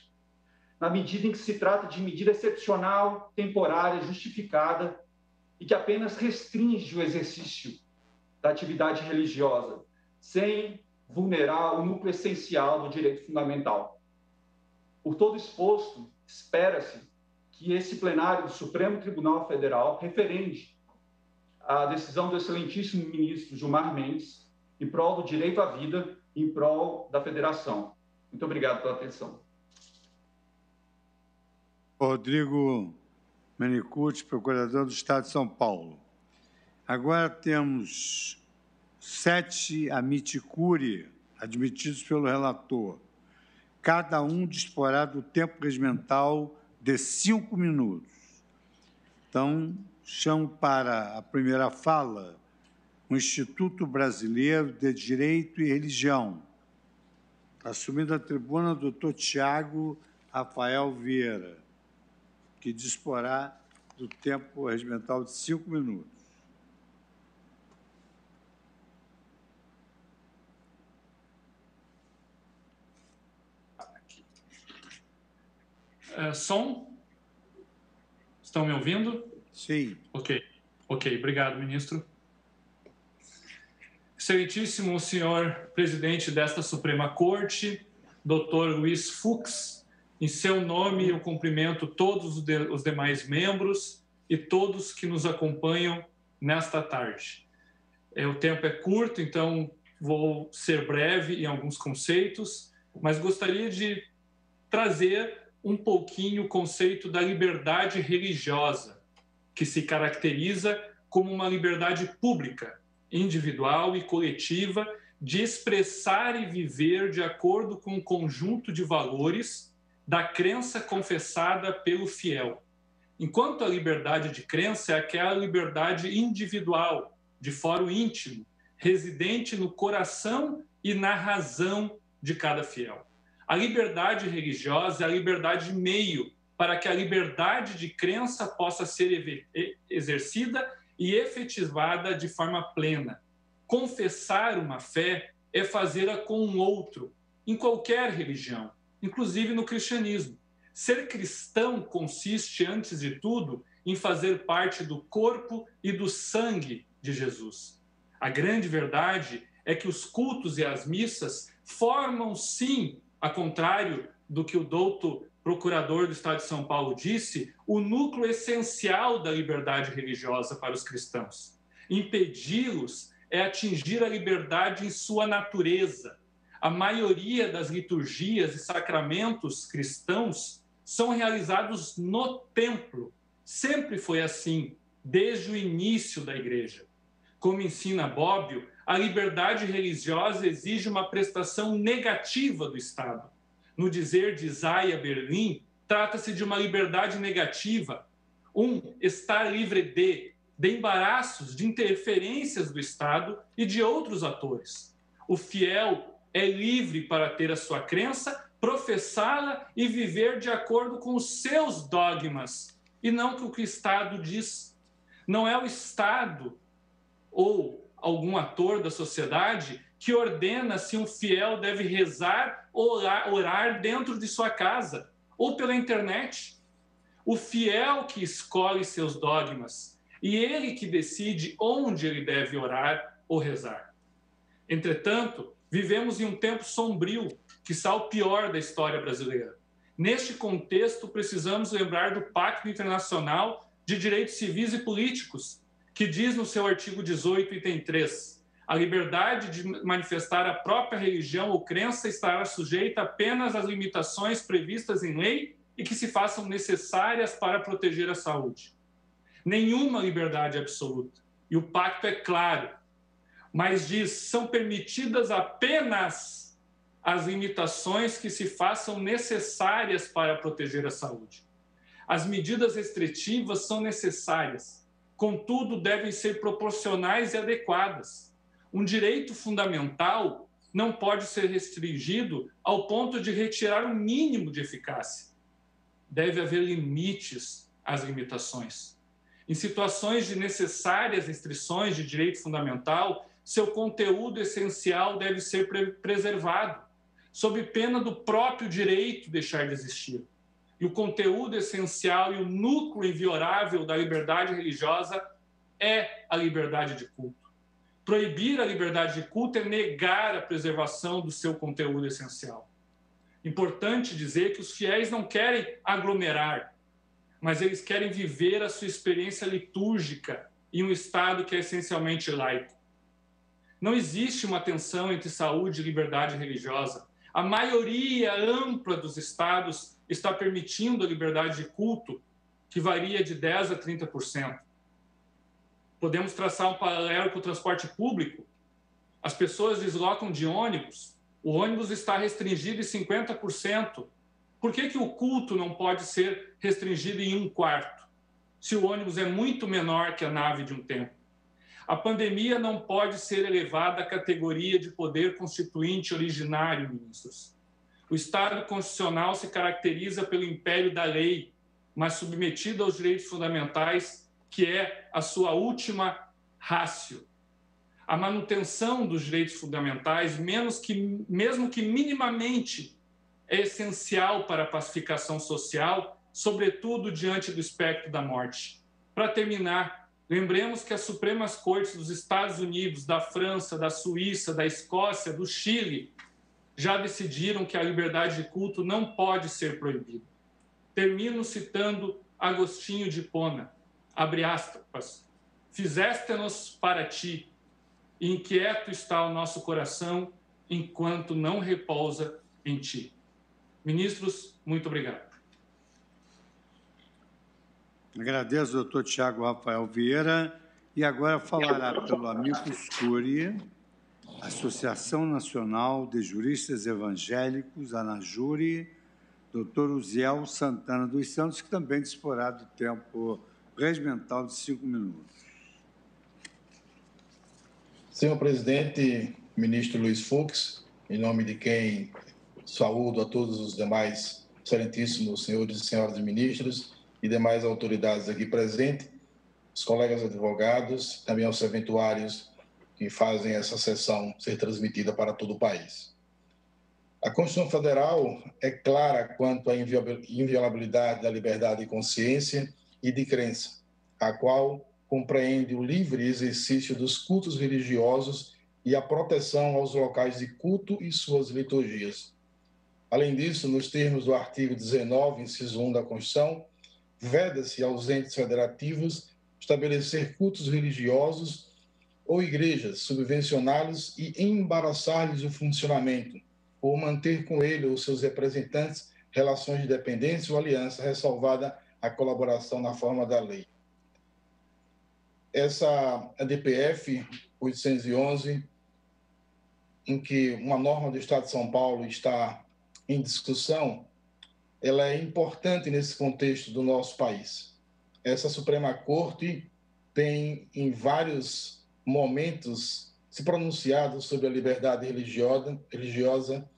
na medida em que se trata de medida excepcional, temporária, justificada e que apenas restringe o exercício da atividade religiosa, sem vulnerar o núcleo essencial do direito fundamental. Por todo exposto, espera-se que esse plenário do Supremo Tribunal Federal referende a decisão do excelentíssimo ministro Gilmar Mendes em prol do direito à vida, em prol da federação. Muito obrigado pela atenção. Rodrigo Menicucci, procurador do Estado de São Paulo. Agora temos 7 amici curiae admitidos pelo relator. cada um disporá do tempo regimental de 5 minutos. Então, chamo para a primeira fala o Instituto Brasileiro de Direito e Religião. Assumindo a tribuna, doutor Tiago Rafael Vieira, que disporá do tempo regimental de 5 minutos. Som? Estão me ouvindo? Sim. Ok, obrigado, ministro. Excelentíssimo senhor presidente desta Suprema Corte, doutor Luiz Fux, em seu nome eu cumprimento todos os demais membros e todos que nos acompanham nesta tarde. O tempo é curto, então vou ser breve em alguns conceitos, mas gostaria de trazer um pouquinho o conceito da liberdade religiosa, que se caracteriza como uma liberdade pública, individual e coletiva, de expressar e viver de acordo com um conjunto de valores da crença confessada pelo fiel. Enquanto a liberdade de crença é aquela liberdade individual, de fórum íntimo, residente no coração e na razão de cada fiel. A liberdade religiosa é a liberdade de meio para que a liberdade de crença possa ser exercida e efetivada de forma plena. Confessar uma fé é fazê-la com um outro, em qualquer religião, inclusive no cristianismo. Ser cristão consiste, antes de tudo, em fazer parte do corpo e do sangue de Jesus. A grande verdade é que os cultos e as missas formam, sim, ao contrário do que o douto procurador do Estado de São Paulo disse, o núcleo essencial da liberdade religiosa para os cristãos. Impedi-los é atingir a liberdade em sua natureza. A maioria das liturgias e sacramentos cristãos são realizados no templo. Sempre foi assim, desde o início da Igreja. Como ensina Bobbio, a liberdade religiosa exige uma prestação negativa do Estado. No dizer de Isaiah Berlin, trata-se de uma liberdade negativa, estar livre de embaraços, de interferências do Estado e de outros atores. O fiel é livre para ter a sua crença, professá-la e viver de acordo com os seus dogmas, e não com o que o Estado diz. Não é o Estado ou algum ator da sociedade que ordena se um fiel deve rezar ou orar dentro de sua casa ou pela internet. O fiel que escolhe seus dogmas e ele que decide onde ele deve orar ou rezar. Entretanto, vivemos em um tempo sombrio, quiçá o pior da história brasileira. Neste contexto, precisamos lembrar do Pacto Internacional de Direitos Civis e Políticos, que diz no seu artigo 18, item 3, a liberdade de manifestar a própria religião ou crença estará sujeita apenas às limitações previstas em lei e que se façam necessárias para proteger a saúde. Nenhuma liberdade absoluta. E o pacto é claro, mas diz, são permitidas apenas as limitações que se façam necessárias para proteger a saúde. As medidas restritivas são necessárias, contudo, devem ser proporcionais e adequadas. Um direito fundamental não pode ser restringido ao ponto de retirar o mínimo de eficácia. Deve haver limites às limitações. Em situações de necessárias restrições de direito fundamental, seu conteúdo essencial deve ser preservado, sob pena do próprio direito deixar de existir. E o conteúdo essencial e o núcleo inviolável da liberdade religiosa é a liberdade de culto. Proibir a liberdade de culto é negar a preservação do seu conteúdo essencial. Importante dizer que os fiéis não querem aglomerar, mas eles querem viver a sua experiência litúrgica em um Estado que é essencialmente laico. Não existe uma tensão entre saúde e liberdade religiosa. A maioria ampla dos estados está permitindo a liberdade de culto, que varia de 10% a 30%. Podemos traçar um paralelo com o transporte público. As pessoas deslocam de ônibus, O ônibus está restringido em 50%. Por que o culto não pode ser restringido em 1/4, se o ônibus é muito menor que a nave de um templo? A pandemia não pode ser elevada à categoria de poder constituinte originário, ministros. O Estado constitucional se caracteriza pelo império da lei, mas submetido aos direitos fundamentais, que é a sua última ratio. A manutenção dos direitos fundamentais, mesmo que minimamente, é essencial para a pacificação social, sobretudo diante do espectro da morte. Para terminar, lembremos que as Supremas Cortes dos Estados Unidos, da França, da Suíça, da Escócia, do Chile, já decidiram que a liberdade de culto não pode ser proibida. Termino citando Agostinho de Hipona, abre aspas, fizeste-nos para ti, inquieto está o nosso coração, enquanto não repousa em ti. Ministros, muito obrigado. Agradeço, doutor Tiago Rafael Vieira. E agora falará pelo Amicus Curiae, Associação Nacional de Juristas Evangélicos, ANAJURE, doutor Uziel Santana dos Santos, que também disporá do tempo regimental de 5 minutos. Senhor presidente, ministro Luiz Fux, em nome de quem saúdo a todos os demais excelentíssimos senhores e senhoras ministros e demais autoridades aqui presentes, os colegas advogados, também aos serventuários que fazem essa sessão ser transmitida para todo o país. A Constituição Federal é clara quanto à inviolabilidade da liberdade de consciência e de crença, a qual compreende o livre exercício dos cultos religiosos e a proteção aos locais de culto e suas liturgias. Além disso, nos termos do artigo 19, inciso 1 da Constituição, veda-se aos entes federativos estabelecer cultos religiosos ou igrejas, subvencioná-los e embaraçar-lhes o funcionamento, ou manter com ele ou seus representantes relações de dependência ou aliança, ressalvada a colaboração na forma da lei. Essa DPF 811, em que uma norma do Estado de São Paulo está em discussão, ela é importante nesse contexto do nosso país. Essa Suprema Corte tem, em vários momentos, se pronunciado sobre a liberdade religiosa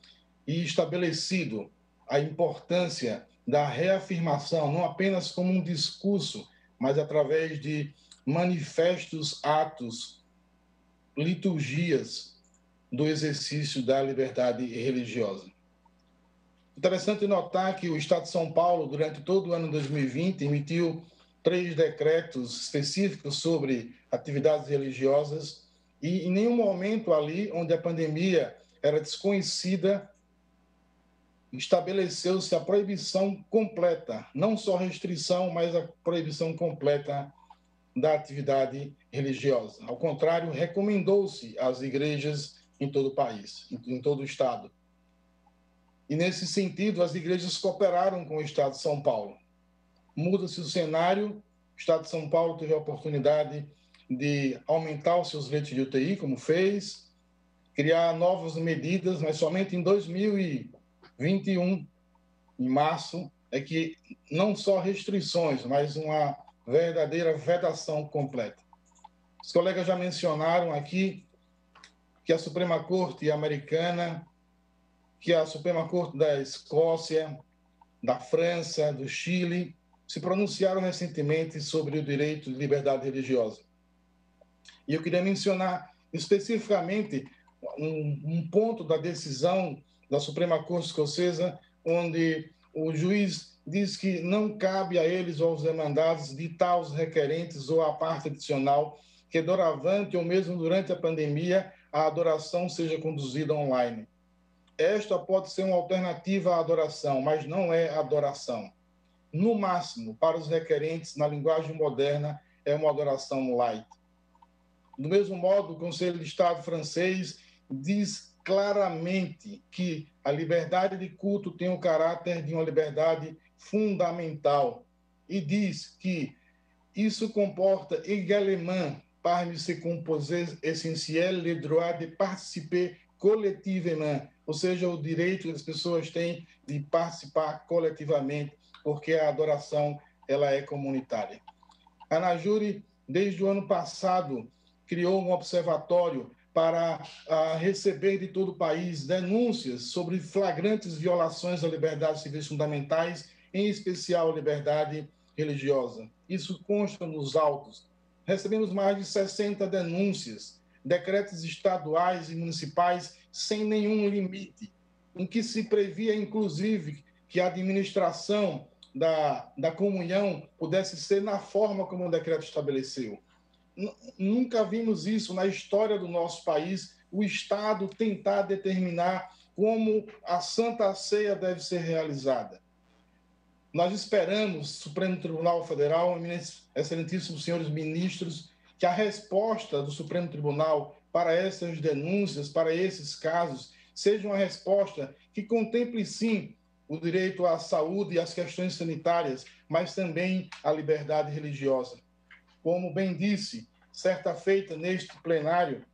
e estabelecido a importância da reafirmação, não apenas como um discurso, mas através de manifestos, atos, liturgias do exercício da liberdade religiosa. Interessante notar que o Estado de São Paulo, durante todo o ano 2020, emitiu 3 decretos específicos sobre atividades religiosas e em nenhum momento ali onde a pandemia era desconhecida, estabeleceu-se a proibição completa, não só restrição, mas a proibição completa da atividade religiosa. Ao contrário, recomendou-se às igrejas em todo o país, em todo o Estado. E, nesse sentido, as igrejas cooperaram com o Estado de São Paulo. Muda-se o cenário, o Estado de São Paulo teve a oportunidade de aumentar os seus leitos de UTI, como fez, criar novas medidas, mas somente em 2021, em março, é que não só restrições, mas uma verdadeira vedação completa. Os colegas já mencionaram aqui que a Suprema Corte americana, que a Suprema Corte da Escócia, da França, do Chile, se pronunciaram recentemente sobre o direito de liberdade religiosa. E eu queria mencionar especificamente um ponto da decisão da Suprema Corte Escocesa, onde o juiz diz que não cabe a eles ou aos demandados ditar aos requerentes ou à parte adicional que, doravante ou mesmo durante a pandemia, a adoração seja conduzida online. Esta pode ser uma alternativa à adoração, mas não é adoração. No máximo, para os requerentes, na linguagem moderna, é uma adoração light. Do mesmo modo, o Conselho de Estado francês diz claramente que a liberdade de culto tem o caráter de uma liberdade fundamental e diz que isso comporta également parmi ses composés essentiels le droit de participer collectivement ou seja, o direito que as pessoas têm de participar coletivamente, porque a adoração ela é comunitária. A ANAJURE, desde o ano passado, criou um observatório para receber de todo o país denúncias sobre flagrantes violações a liberdades civis fundamentais, em especial a liberdade religiosa. Isso consta nos autos. Recebemos mais de 60 denúncias, decretos estaduais e municipais sem nenhum limite, em que se previa, inclusive, que a administração da comunhão pudesse ser na forma como o decreto estabeleceu. Nunca vimos isso na história do nosso país, o Estado tentar determinar como a Santa Ceia deve ser realizada. Nós esperamos, Supremo Tribunal Federal, excelentíssimos senhores ministros, que a resposta do Supremo Tribunal para essas denúncias, para esses casos, seja uma resposta que contemple, sim, o direito à saúde e às questões sanitárias, mas também a liberdade religiosa. Como bem disse, certa feita neste plenário,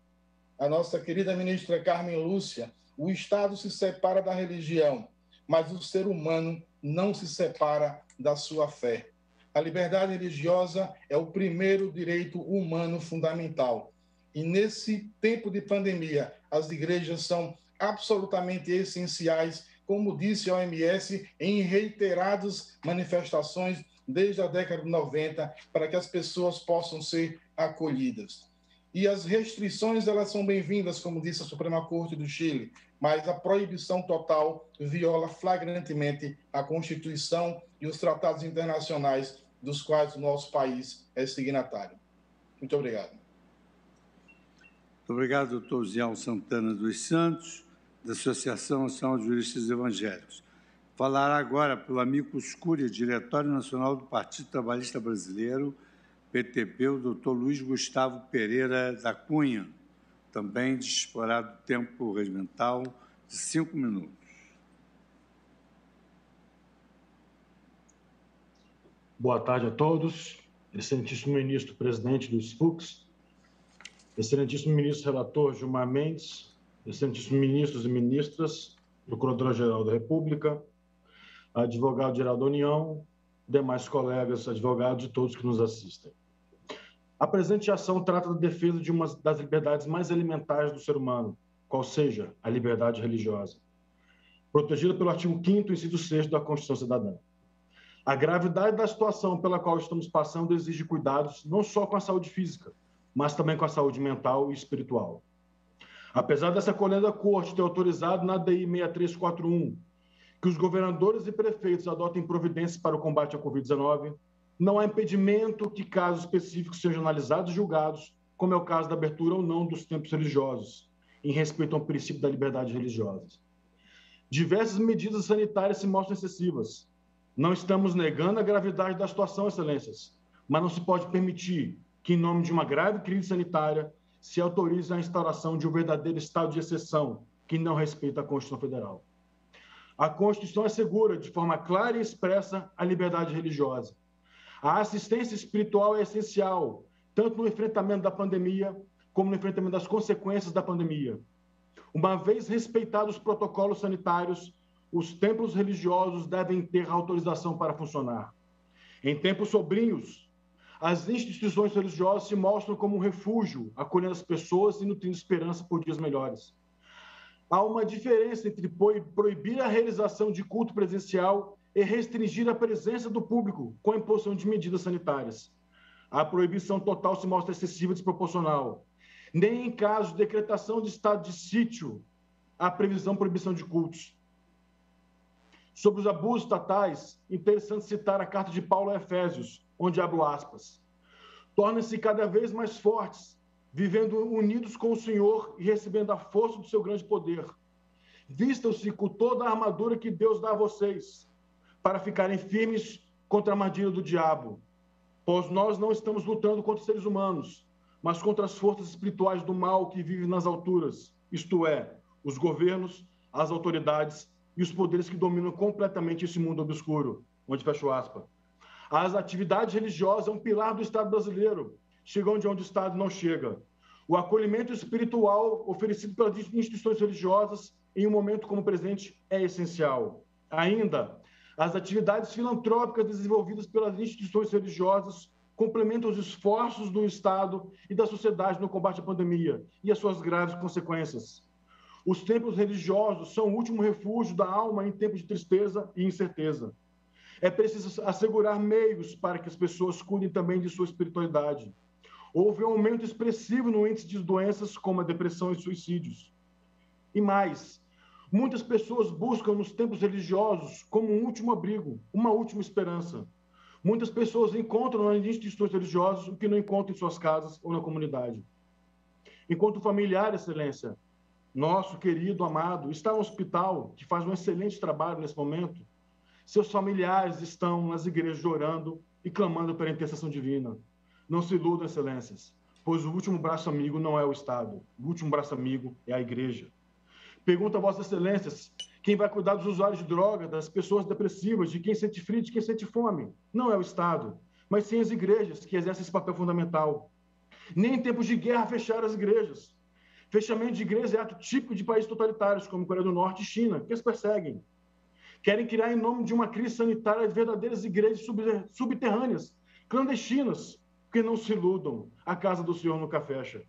a nossa querida ministra Carmen Lúcia, o Estado se separa da religião, mas o ser humano não se separa da sua fé. A liberdade religiosa é o primeiro direito humano fundamental. E nesse tempo de pandemia, as igrejas são absolutamente essenciais, como disse a OMS, em reiteradas manifestações desde a década de 90, para que as pessoas possam ser acolhidas. E as restrições, elas são bem-vindas, como disse a Suprema Corte do Chile, mas a proibição total viola flagrantemente a Constituição e os tratados internacionais dos quais o nosso país é signatário. Muito obrigado. Muito obrigado, doutor Ziel Santana dos Santos, da Associação Nacional de Juristas Evangélicos. Falará agora pelo amicus curiae, Diretório Nacional do Partido Trabalhista Brasileiro, PTB, o doutor Luiz Gustavo Pereira da Cunha, também disporá do tempo regimental de 5 minutos. Boa tarde a todos. Excelentíssimo ministro presidente Luiz Fux, excelentíssimo ministro relator Gilmar Mendes, excelentíssimos ministros e ministras, Procuradora-Geral da República, advogado-geral da União, demais colegas advogados e todos que nos assistem. A presente ação trata da defesa de uma das liberdades mais elementares do ser humano, qual seja a liberdade religiosa, protegida pelo artigo 5º, inciso 6º da Constituição Cidadã. A gravidade da situação pela qual estamos passando exige cuidados não só com a saúde física, mas também com a saúde mental e espiritual. Apesar dessa colenda corte ter autorizado na DI 6341 que os governadores e prefeitos adotem providências para o combate à Covid-19, não há impedimento que casos específicos sejam analisados e julgados, como é o caso da abertura ou não dos templos religiosos, em respeito ao princípio da liberdade religiosa. Diversas medidas sanitárias se mostram excessivas. Não estamos negando a gravidade da situação, excelências, mas não se pode permitir que, em nome de uma grave crise sanitária, se autorize a instauração de um verdadeiro estado de exceção que não respeita a Constituição Federal. A Constituição assegura, de forma clara e expressa, a liberdade religiosa. A assistência espiritual é essencial, tanto no enfrentamento da pandemia, como no enfrentamento das consequências da pandemia. Uma vez respeitados os protocolos sanitários, os templos religiosos devem ter autorização para funcionar. Em tempos sombrios, as instituições religiosas se mostram como um refúgio, acolhendo as pessoas e nutrindo esperança por dias melhores. Há uma diferença entre proibir a realização de culto presencial e restringir a presença do público com a imposição de medidas sanitárias. A proibição total se mostra excessiva e desproporcional. Nem em caso de decretação de estado de sítio há proibição de cultos. Sobre os abusos estatais, interessante citar a carta de Paulo a Efésios, onde abro aspas. Tornem-se cada vez mais fortes, vivendo unidos com o Senhor e recebendo a força do seu grande poder. Vistam-se com toda a armadura que Deus dá a vocês, para ficarem firmes contra a armadilha do diabo. Pois nós não estamos lutando contra os seres humanos, mas contra as forças espirituais do mal que vivem nas alturas, isto é, os governos, as autoridades e os poderes que dominam completamente esse mundo obscuro, onde fecho aspas. As atividades religiosas são um pilar do Estado brasileiro, chegam onde o Estado não chega. O acolhimento espiritual oferecido pelas instituições religiosas em um momento como o presente é essencial. Ainda, as atividades filantrópicas desenvolvidas pelas instituições religiosas complementam os esforços do Estado e da sociedade no combate à pandemia e as suas graves consequências. Os templos religiosos são o último refúgio da alma em tempos de tristeza e incerteza. É preciso assegurar meios para que as pessoas cuidem também de sua espiritualidade. Houve um aumento expressivo no índice de doenças como a depressão e suicídios. E mais, muitas pessoas buscam nos templos religiosos como um último abrigo, uma última esperança. Muitas pessoas encontram nas instituições religiosas o que não encontram em suas casas ou na comunidade. Enquanto familiar, Excelência, nosso querido, amado, está no hospital, que faz um excelente trabalho nesse momento, seus familiares estão nas igrejas orando e clamando pela intercessão divina. Não se iludam, Excelências, pois o último braço amigo não é o Estado, o último braço amigo é a Igreja. Pergunto a Vossas Excelências, quem vai cuidar dos usuários de droga, das pessoas depressivas, de quem sente frio, de quem sente fome? Não é o Estado, mas sim as igrejas que exercem esse papel fundamental. Nem em tempos de guerra fecharam as igrejas. Fechamento de igrejas é ato típico de países totalitários, como Coreia do Norte e China, que as perseguem. Querem criar, em nome de uma crise sanitária, verdadeiras igrejas subterrâneas, clandestinas, que não se iludam, a casa do Senhor nunca fecha.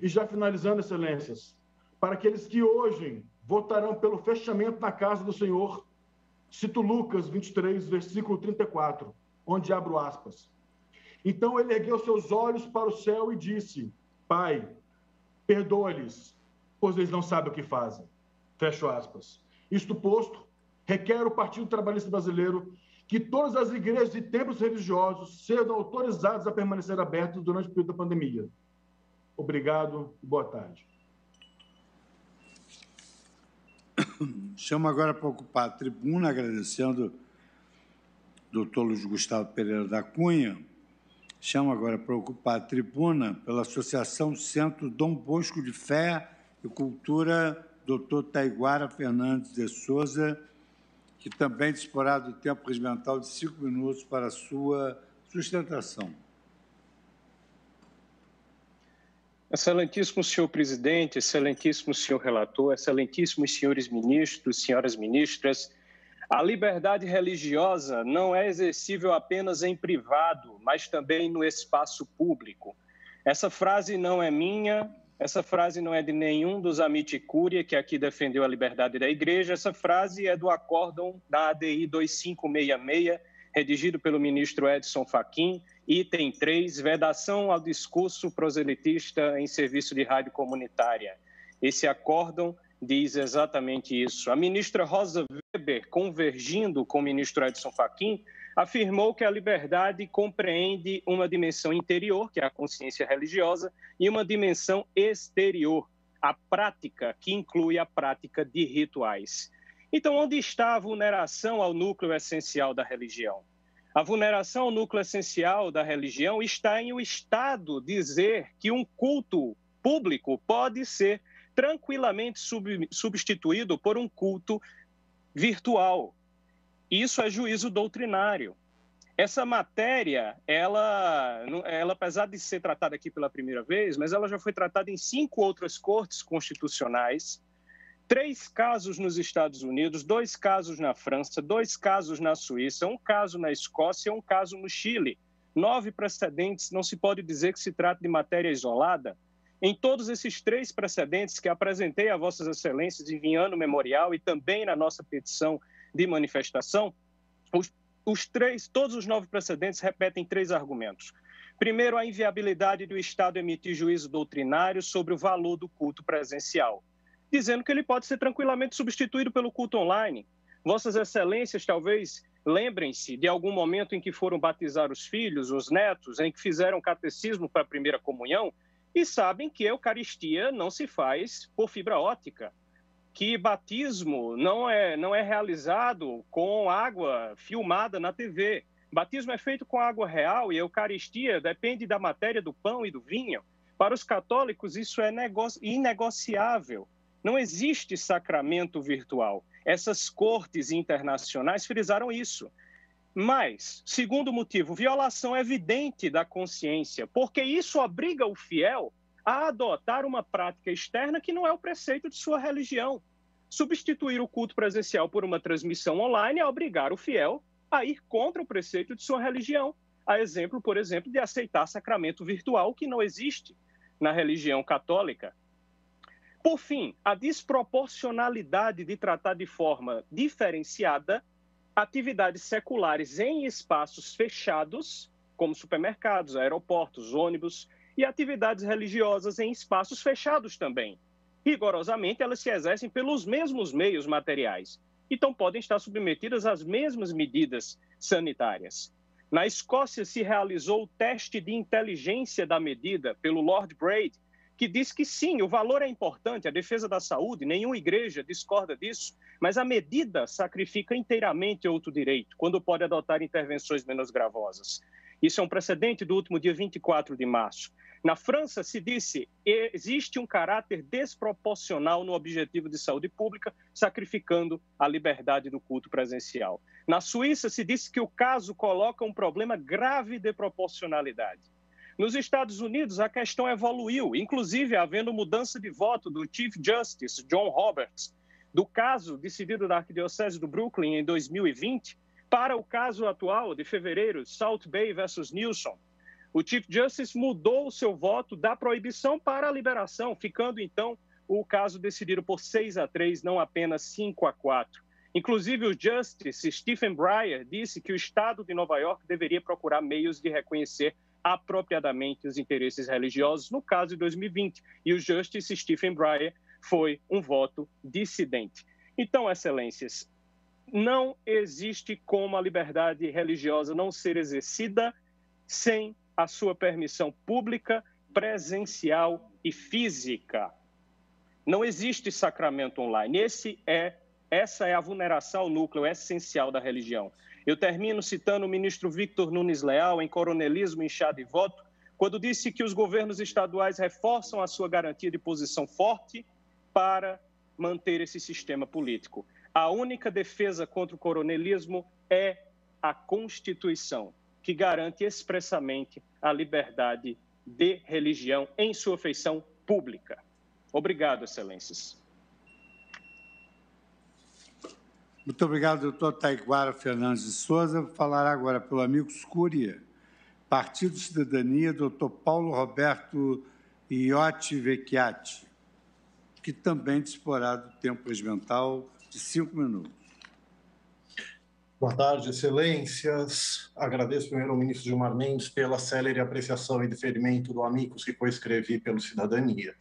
E já finalizando, Excelências, para aqueles que hoje votarão pelo fechamento da casa do Senhor, cito Lucas 23, versículo 34, onde abro aspas. Então ele ergueu seus olhos para o céu e disse, Pai, perdoa-lhes, pois eles não sabem o que fazem. Fecho aspas. Isto posto, requer o Partido Trabalhista Brasileiro que todas as igrejas e templos religiosos sejam autorizados a permanecer abertos durante o período da pandemia. Obrigado e boa tarde. Chamo agora para ocupar a tribuna, agradecendo o doutor Luiz Gustavo Pereira da Cunha. Chamo agora para ocupar a tribuna pela Associação Centro Dom Bosco de Fé e Cultura, doutor Taiguara Fernandes de Souza, que também disporá do tempo regimental de 5 minutos para a sua sustentação. Excelentíssimo senhor presidente, excelentíssimo senhor relator, excelentíssimos senhores ministros, senhoras ministras, a liberdade religiosa não é exercível apenas em privado, mas também no espaço público. Essa frase não é minha, essa frase não é de nenhum dos Amiti Curia, que aqui defendeu a liberdade da Igreja, essa frase é do acórdão da ADI 2566, redigido pelo ministro Edson Fachin, item 3, vedação ao discurso proselitista em serviço de rádio comunitária. Esse acórdão diz exatamente isso. A ministra Rosa Weber, convergindo com o ministro Edson Fachin, afirmou que a liberdade compreende uma dimensão interior, que é a consciência religiosa, e uma dimensão exterior, a prática, que inclui a prática de rituais. Então, onde está a vulneração ao núcleo essencial da religião? A vulneração ao núcleo essencial da religião está em o Estado dizer que um culto público pode ser tranquilamente substituído por um culto virtual. Isso é juízo doutrinário. Essa matéria, ela, apesar de ser tratada aqui pela primeira vez, mas ela já foi tratada em 5 outras cortes constitucionais, 3 casos nos Estados Unidos, 2 casos na França, 2 casos na Suíça, 1 caso na Escócia, 1 caso no Chile. 9 precedentes, não se pode dizer que se trata de matéria isolada. Em todos esses 3 precedentes que apresentei a Vossas Excelências enviando memorial e também na nossa petição de manifestação, todos os 9 precedentes repetem 3 argumentos. Primeiro, a inviabilidade do Estado emitir juízo doutrinário sobre o valor do culto presencial, dizendo que ele pode ser tranquilamente substituído pelo culto online. Vossas Excelências talvez lembrem-se de algum momento em que foram batizar os filhos, os netos, em que fizeram catecismo para a primeira comunhão e sabem que a Eucaristia não se faz por fibra óptica, que batismo não é realizado com água filmada na TV. Batismo é feito com água real e a Eucaristia depende da matéria do pão e do vinho. Para os católicos, isso é inegociável. Não existe sacramento virtual. Essas cortes internacionais frisaram isso. Mas, segundo motivo, violação evidente da consciência, porque isso obriga o fiel a adotar uma prática externa que não é o preceito de sua religião. substituir o culto presencial por uma transmissão online é obrigar o fiel a ir contra o preceito de sua religião, a exemplo, por exemplo, de aceitar sacramento virtual, que não existe na religião católica. Por fim, a desproporcionalidade de tratar de forma diferenciada atividades seculares em espaços fechados, como supermercados, aeroportos, ônibus, e atividades religiosas em espaços fechados também. Rigorosamente, elas se exercem pelos mesmos meios materiais, então podem estar submetidas às mesmas medidas sanitárias. Na Escócia, se realizou o teste de inteligência da medida pelo Lord Braid, que diz que sim, o valor é importante, a defesa da saúde, nenhuma igreja discorda disso, mas a medida sacrifica inteiramente outro direito, quando pode adotar intervenções menos gravosas. Isso é um precedente do último dia 24 de março. Na França, se disse que existe um caráter desproporcional no objetivo de saúde pública, sacrificando a liberdade do culto presencial. Na Suíça, se disse que o caso coloca um problema grave de proporcionalidade. Nos Estados Unidos, a questão evoluiu, inclusive havendo mudança de voto do Chief Justice John Roberts, do caso decidido da Arquidiocese do Brooklyn em 2020, para o caso atual de fevereiro, South Bay versus Newsom. O Chief Justice mudou o seu voto da proibição para a liberação, ficando, então, o caso decidido por 6-3, não apenas 5-4. Inclusive, o Justice Stephen Breyer disse que o Estado de Nova York deveria procurar meios de reconhecer apropriadamente os interesses religiosos, no caso de 2020. E o Justice Stephen Breyer foi um voto dissidente. Então, Excelências, não existe como a liberdade religiosa não ser exercida sem a sua permissão pública, presencial e física. Não existe sacramento online. Essa é a vulneração ao núcleo essencial da religião. Eu termino citando o ministro Victor Nunes Leal, em Coronelismo, Inchado e Voto, quando disse que os governos estaduais reforçam a sua garantia de posição forte para manter esse sistema político. A única defesa contra o coronelismo é a Constituição, que garante expressamente a liberdade de religião em sua feição pública. Obrigado, Excelências. Muito obrigado, doutor Taiguara Fernandes de Souza. Falará agora pelo Amicus Curiae, Partido Cidadania, doutor Paulo Roberto Iotti Vecchiati, que também disporá do tempo regimental de 5 minutos. Boa tarde, excelências. Agradeço primeiro ao ministro Gilmar Mendes pela célere apreciação e deferimento do Amicus que coescrevi pelo Cidadania.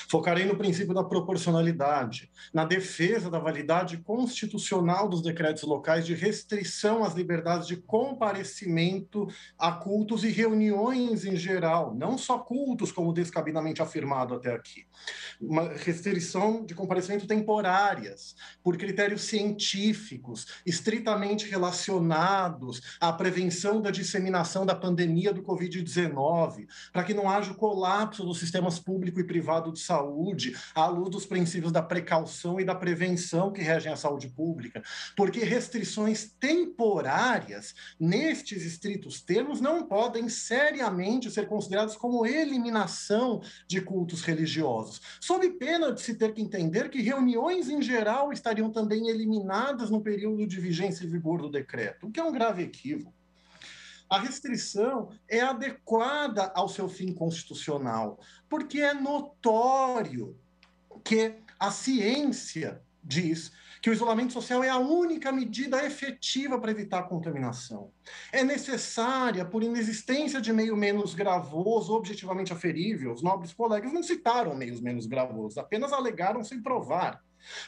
Focarei no princípio da proporcionalidade, na defesa da validade constitucional dos decretos locais de restrição às liberdades de comparecimento a cultos e reuniões em geral, não só cultos, como descabidamente afirmado até aqui. Uma restrição de comparecimento temporárias, por critérios científicos, estritamente relacionados à prevenção da disseminação da pandemia do Covid-19, para que não haja o colapso dos sistemas público e privado de saúde, à luz dos princípios da precaução e da prevenção que regem a saúde pública, porque restrições temporárias, nestes estritos termos, não podem seriamente ser consideradas como eliminação de cultos religiosos, sob pena de se ter que entender que reuniões em geral estariam também eliminadas no período de vigência e vigor do decreto, o que é um grave equívoco. A restrição é adequada ao seu fim constitucional, porque é notório que a ciência diz que o isolamento social é a única medida efetiva para evitar a contaminação. É necessária por inexistência de meio menos gravoso, objetivamente aferível. Os nobres colegas não citaram meios menos gravosos, apenas alegaram sem provar.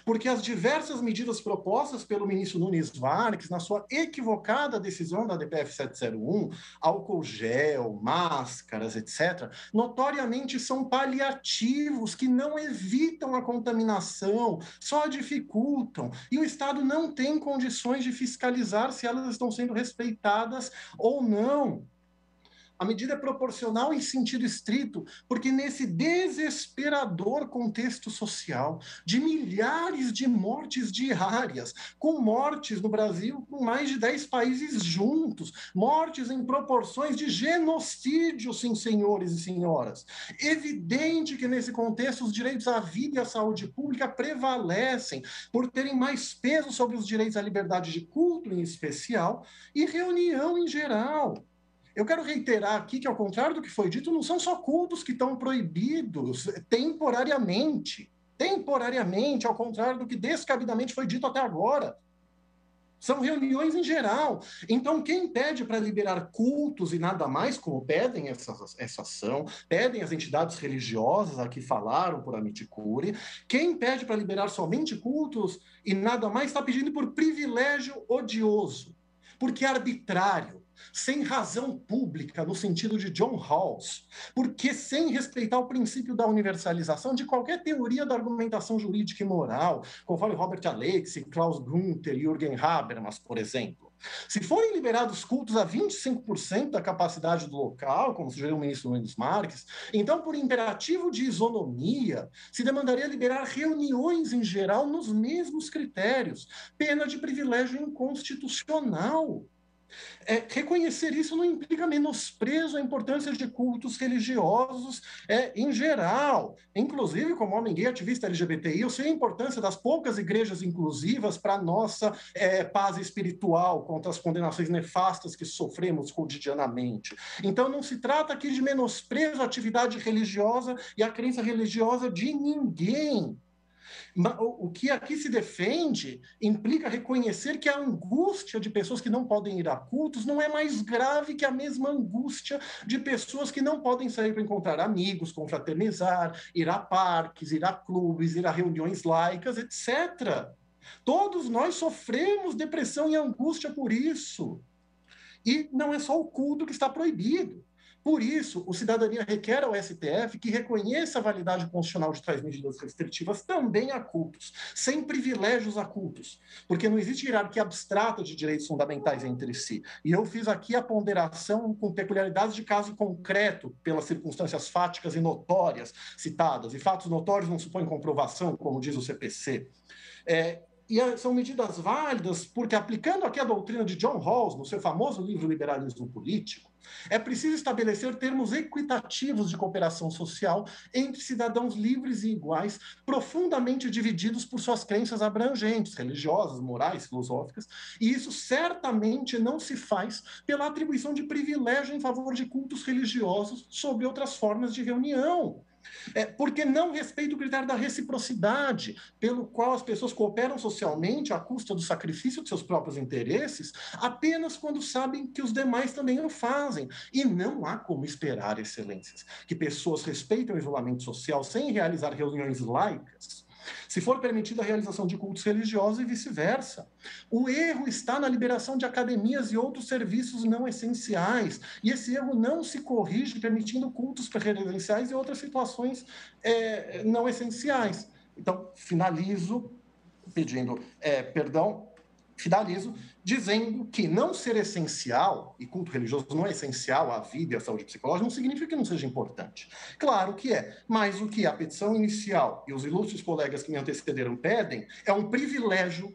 Porque as diversas medidas propostas pelo ministro Nunes Marques, na sua equivocada decisão da DPF 701, álcool gel, máscaras, etc., notoriamente são paliativos que não evitam a contaminação, só dificultam, e o Estado não tem condições de fiscalizar se elas estão sendo respeitadas ou não. A medida é proporcional em sentido estrito, porque nesse desesperador contexto social de milhares de mortes diárias, com mortes no Brasil com mais de 10 países juntos, mortes em proporções de genocídio, sim, senhores e senhoras. Evidente que nesse contexto os direitos à vida e à saúde pública prevalecem por terem mais peso sobre os direitos à liberdade de culto, em especial, e reunião em geral. Eu quero reiterar aqui que, ao contrário do que foi dito, não são só cultos que estão proibidos temporariamente, ao contrário do que descabidamente foi dito até agora. São reuniões em geral. Então, quem pede para liberar cultos e nada mais, como pedem essa ação, pedem as entidades religiosas a que falaram por Amit Curi, quem pede para liberar somente cultos e nada mais está pedindo por privilégio odioso, porque é arbitrário, sem razão pública, no sentido de John Rawls, porque sem respeitar o princípio da universalização de qualquer teoria da argumentação jurídica e moral, conforme Robert Alexis, Klaus Gunther e Jürgen Habermas, por exemplo. Se forem liberados cultos a 25% da capacidade do local, como sugeriu o ministro Nunes Marques, então, por imperativo de isonomia, se demandaria liberar reuniões em geral nos mesmos critérios, pena de privilégio inconstitucional. Reconhecer isso não implica menosprezo à importância de cultos religiosos em geral. Inclusive, como homem gay ativista LGBTI, eu sei a importância das poucas igrejas inclusivas para a nossa paz espiritual contra as condenações nefastas que sofremos cotidianamente. Então, não se trata aqui de menosprezo à atividade religiosa e à crença religiosa de ninguém. O que aqui se defende implica reconhecer que a angústia de pessoas que não podem ir a cultos não é mais grave que a mesma angústia de pessoas que não podem sair para encontrar amigos, confraternizar, ir a parques, ir a clubes, ir a reuniões laicas, etc. Todos nós sofremos depressão e angústia por isso. E não é só o culto que está proibido. Por isso, o Cidadania requer ao STF que reconheça a validade constitucional de tais medidas restritivas também a cultos, sem privilégios a cultos, porque não existe hierarquia abstrata de direitos fundamentais entre si. E eu fiz aqui a ponderação com peculiaridades de caso concreto, pelas circunstâncias fáticas e notórias citadas, e fatos notórios não supõem comprovação, como diz o CPC. E são medidas válidas porque, aplicando aqui a doutrina de John Rawls, no seu famoso livro Liberalismo Político, é preciso estabelecer termos equitativos de cooperação social entre cidadãos livres e iguais, profundamente divididos por suas crenças abrangentes, religiosas, morais, filosóficas, e isso certamente não se faz pela atribuição de privilégio em favor de cultos religiosos sobre outras formas de reunião. Porque não respeita o critério da reciprocidade, pelo qual as pessoas cooperam socialmente à custa do sacrifício de seus próprios interesses, apenas quando sabem que os demais também o fazem. E não há como esperar, excelências, que pessoas respeitem o isolamento social sem realizar reuniões laicas, se for permitida a realização de cultos religiosos e vice-versa. O erro está na liberação de academias e outros serviços não essenciais, e esse erro não se corrige permitindo cultos preferenciais e outras situações não essenciais. Então, finalizo dizendo que não ser essencial, e culto religioso não é essencial à vida e à saúde psicológica, não significa que não seja importante. Claro que é, mas o que a petição inicial e os ilustres colegas que me antecederam pedem é um privilégio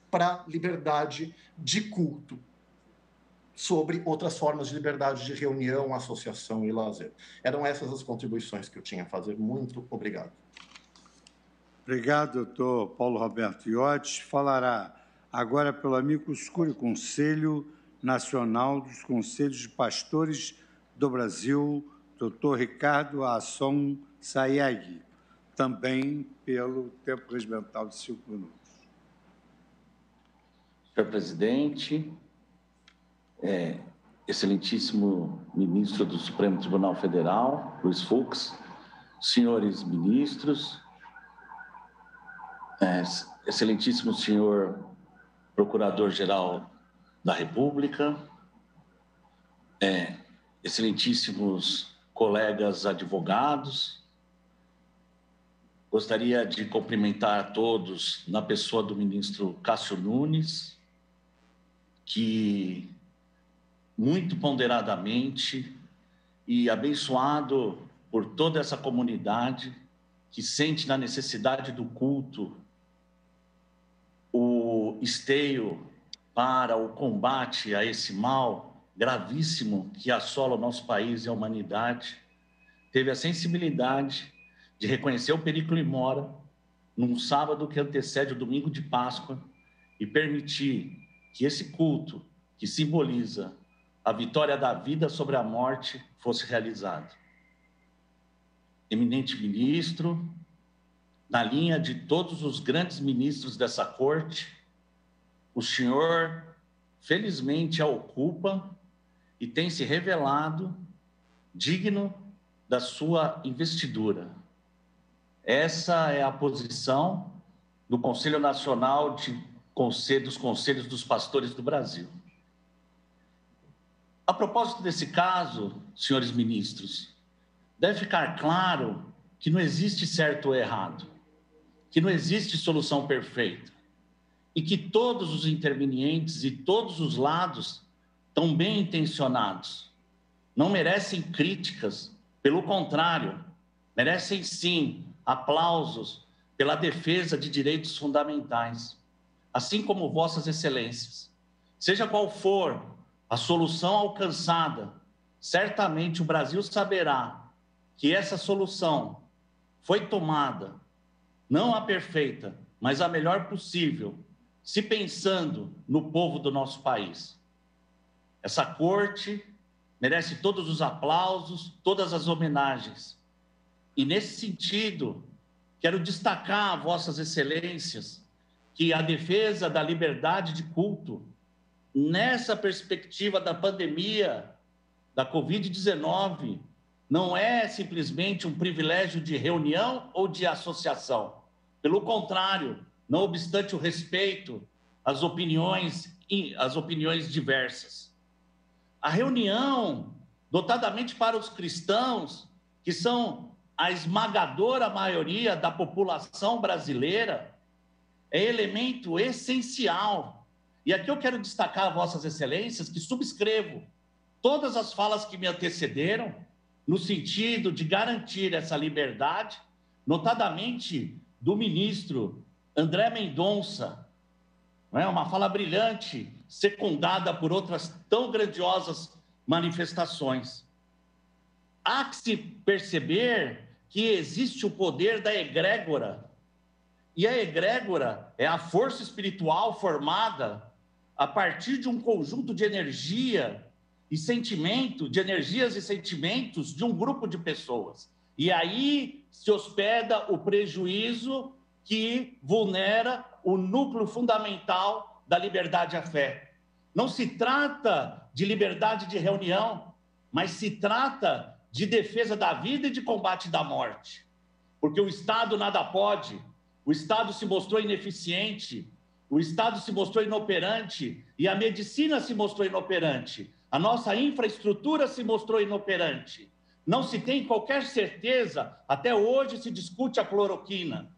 para a liberdade de culto sobre outras formas de liberdade de reunião, associação e lazer. Eram essas as contribuições que eu tinha a fazer. Muito obrigado. Obrigado, doutor Paulo Roberto Iotti. Falará agora pelo Amicus Curiae, Conselho Nacional dos Conselhos de Pastores do Brasil, doutor Ricardo Asson Sayegh, também pelo tempo regimental de 5 minutos. Senhor presidente, excelentíssimo ministro do Supremo Tribunal Federal, Luiz Fux, senhores ministros, excelentíssimo senhor Procurador-Geral da República, excelentíssimos colegas advogados, gostaria de cumprimentar a todos na pessoa do ministro Cássio Nunes, que muito ponderadamente e abençoado por toda essa comunidade que sente na necessidade do culto o esteio para o combate a esse mal gravíssimo que assola o nosso país e a humanidade, teve a sensibilidade de reconhecer o perigo e mora num sábado que antecede o domingo de Páscoa e permitir que esse culto, que simboliza a vitória da vida sobre a morte, fosse realizado. Eminente ministro, na linha de todos os grandes ministros dessa corte, o senhor felizmente a ocupa e tem se revelado digno da sua investidura. Essa é a posição do Conselho Nacional dos Conselhos dos Pastores do Brasil. A propósito desse caso, senhores ministros, deve ficar claro que não existe certo ou errado, que não existe solução perfeita e que todos os intervenientes e todos os lados estão bem intencionados, não merecem críticas, pelo contrário, merecem sim aplausos pela defesa de direitos fundamentais, assim como vossas excelências. Seja qual for a solução alcançada, certamente o Brasil saberá que essa solução foi tomada, não a perfeita, mas a melhor possível, se pensando no povo do nosso país. Essa corte merece todos os aplausos, todas as homenagens. E, nesse sentido, quero destacar a vossas excelências que a defesa da liberdade de culto, nessa perspectiva da pandemia da Covid-19, não é simplesmente um privilégio de reunião ou de associação. Pelo contrário, não obstante o respeito às opiniões diversas. A reunião, notadamente para os cristãos, que são a esmagadora maioria da população brasileira, é elemento essencial. E aqui eu quero destacar a vossas excelências que subscrevo todas as falas que me antecederam no sentido de garantir essa liberdade, notadamente do ministro André Mendonça, não é? Uma fala brilhante, secundada por outras tão grandiosas manifestações. Há que se perceber que existe o poder da egrégora, e a egrégora é a força espiritual formada a partir de um conjunto de energia e sentimento, de energias e sentimentos de um grupo de pessoas. E aí se hospeda o prejuízo que vulnera o núcleo fundamental da liberdade à fé. Não se trata de liberdade de reunião, mas se trata de defesa da vida e de combate da morte. Porque o Estado nada pode, o Estado se mostrou ineficiente, o Estado se mostrou inoperante e a medicina se mostrou inoperante. A nossa infraestrutura se mostrou inoperante. Não se tem qualquer certeza, até hoje se discute a cloroquina.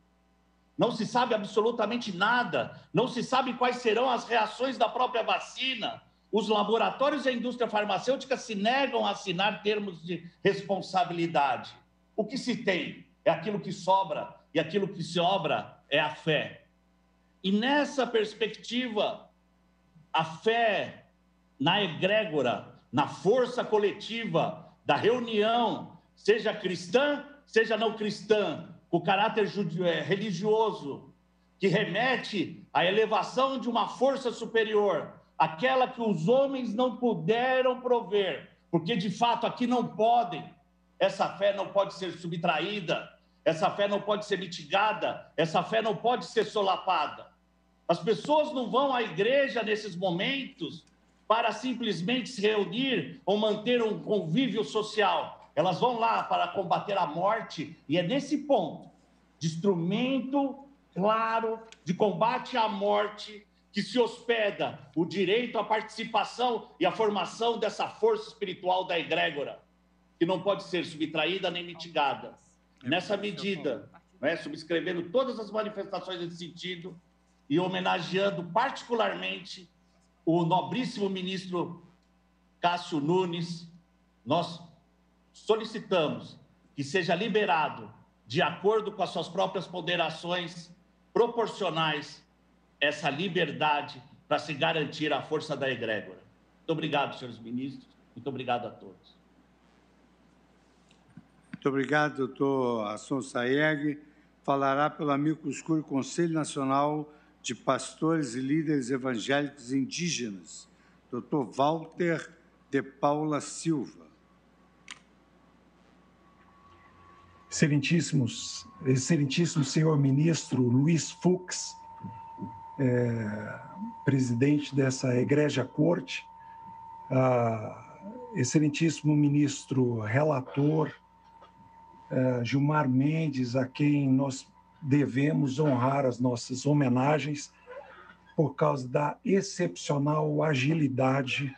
Não se sabe absolutamente nada, não se sabe quais serão as reações da própria vacina. Os laboratórios e a indústria farmacêutica se negam a assinar termos de responsabilidade. O que se tem é aquilo que sobra, e aquilo que sobra é a fé. E nessa perspectiva, a fé na egrégora, na força coletiva da reunião, seja cristã, seja não cristã, com caráter religioso, que remete à elevação de uma força superior, aquela que os homens não puderam prover, porque de fato aqui não podem. Essa fé não pode ser subtraída, essa fé não pode ser mitigada, essa fé não pode ser solapada. As pessoas não vão à igreja nesses momentos para simplesmente se reunir ou manter um convívio social. Elas vão lá para combater a morte, e é nesse ponto de instrumento claro de combate à morte que se hospeda o direito à participação e à formação dessa força espiritual da egrégora, que não pode ser subtraída nem mitigada. Nessa medida, subscrevendo todas as manifestações nesse sentido e homenageando particularmente o nobríssimo ministro Cássio Nunes, nós solicitamos que seja liberado, de acordo com as suas próprias ponderações proporcionais, essa liberdade para se garantir a força da egrégora. Muito obrigado, senhores ministros. Muito obrigado a todos. Muito obrigado, doutor Asson Sayeg. Falará pelo amicus curiae Conselho Nacional de Pastores e Líderes Evangélicos Indígenas, doutor Walter de Paula Silva. Excelentíssimo senhor ministro Luiz Fux, presidente dessa egrégia corte, excelentíssimo ministro relator Gilmar Mendes, a quem nós devemos honrar as nossas homenagens por causa da excepcional agilidade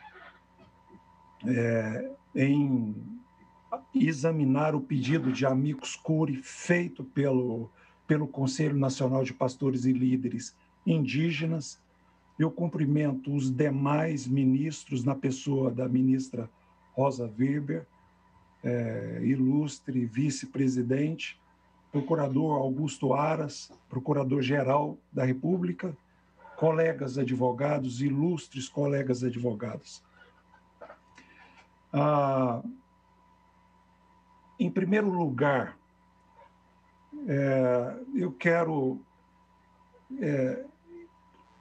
em examinar o pedido de amicus curiae feito pelo Conselho Nacional de Pastores e Líderes Indígenas. Eu cumprimento os demais ministros, na pessoa da ministra Rosa Weber, ilustre vice-presidente, procurador Augusto Aras, procurador-geral da República, colegas advogados, ilustres colegas advogados. Em primeiro lugar, eu quero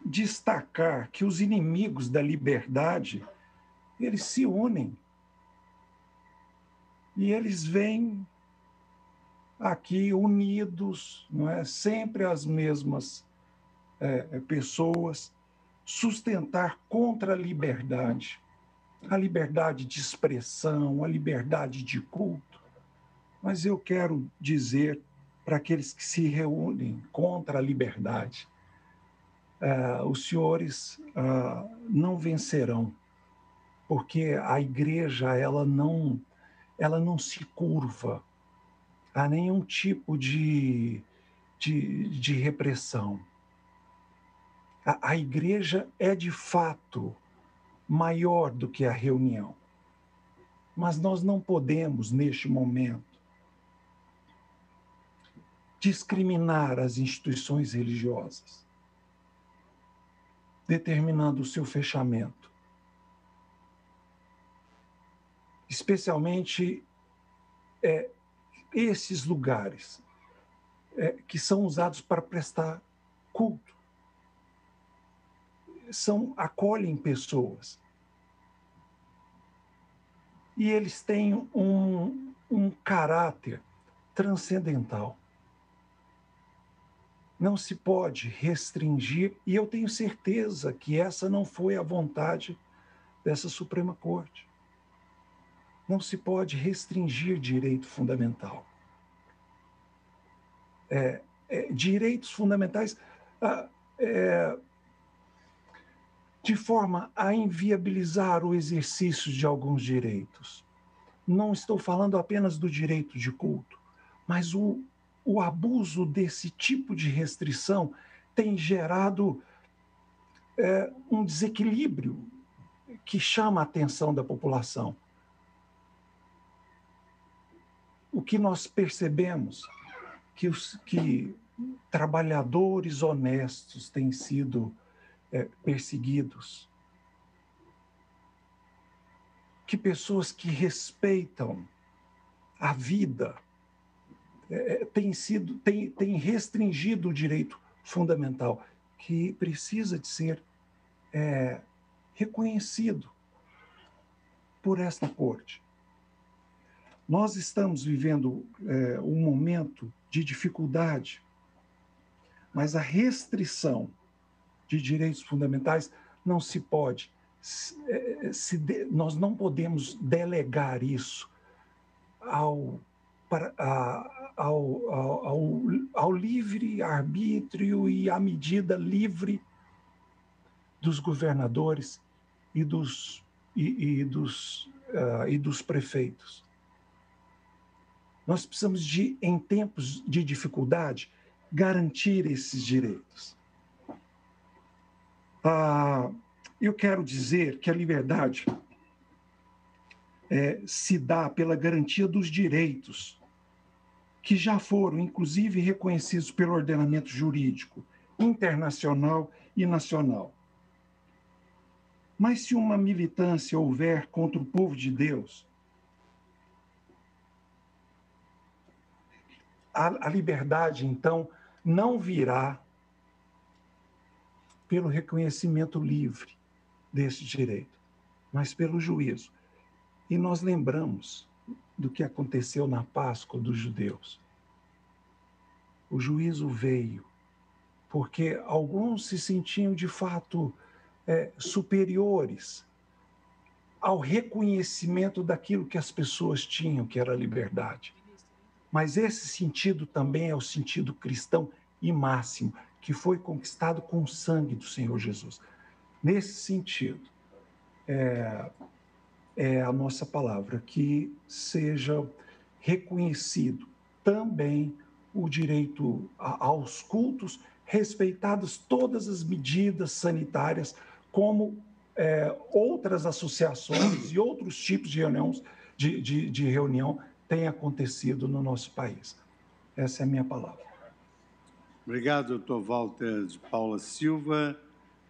destacar que os inimigos da liberdade, eles se unem. E eles vêm aqui unidos, não é? Sempre as mesmas pessoas, sustentar contra a liberdade de expressão, a liberdade de culto. Mas eu quero dizer para aqueles que se reúnem contra a liberdade, os senhores não vencerão, porque a igreja ela não se curva a nenhum tipo de repressão. A igreja é, de fato, maior do que a reunião. Mas nós não podemos, neste momento, discriminar as instituições religiosas, determinando o seu fechamento. Especialmente esses lugares que são usados para prestar culto. Acolhem pessoas. E eles têm um caráter transcendental. Não se pode restringir, e eu tenho certeza que essa não foi a vontade dessa Suprema Corte. Não se pode restringir direito fundamental. Direitos fundamentais de forma a inviabilizar o exercício de alguns direitos. Não estou falando apenas do direito de culto, mas o abuso desse tipo de restrição tem gerado um desequilíbrio que chama a atenção da população. O que nós percebemos que trabalhadores honestos têm sido perseguidos, que pessoas que respeitam a vida têm restringido o direito fundamental, que precisa de ser reconhecido por esta corte. Nós estamos vivendo um momento de dificuldade, mas a restrição de direitos fundamentais não se pode. Nós não podemos delegar isso ao livre arbítrio e à medida livre dos governadores e dos prefeitos. Nós precisamos em tempos de dificuldade, garantir esses direitos. Eu quero dizer que a liberdade se dá pela garantia dos direitos, que já foram, inclusive, reconhecidos pelo ordenamento jurídico internacional e nacional. Mas se uma militância houver contra o povo de Deus, a liberdade, então, não virá pelo reconhecimento livre desse direito, mas pelo juízo. E nós lembramos do que aconteceu na Páscoa dos judeus. O juízo veio porque alguns se sentiam, de fato, superiores ao reconhecimento daquilo que as pessoas tinham, que era a liberdade. Mas esse sentido também é o sentido cristão e máximo, que foi conquistado com o sangue do Senhor Jesus. Nesse sentido, é a nossa palavra, que seja reconhecido também o direito aos cultos, respeitadas todas as medidas sanitárias, como outras associações e outros tipos de reunião têm acontecido no nosso país. Essa é a minha palavra. Obrigado, doutor Walter de Paula Silva.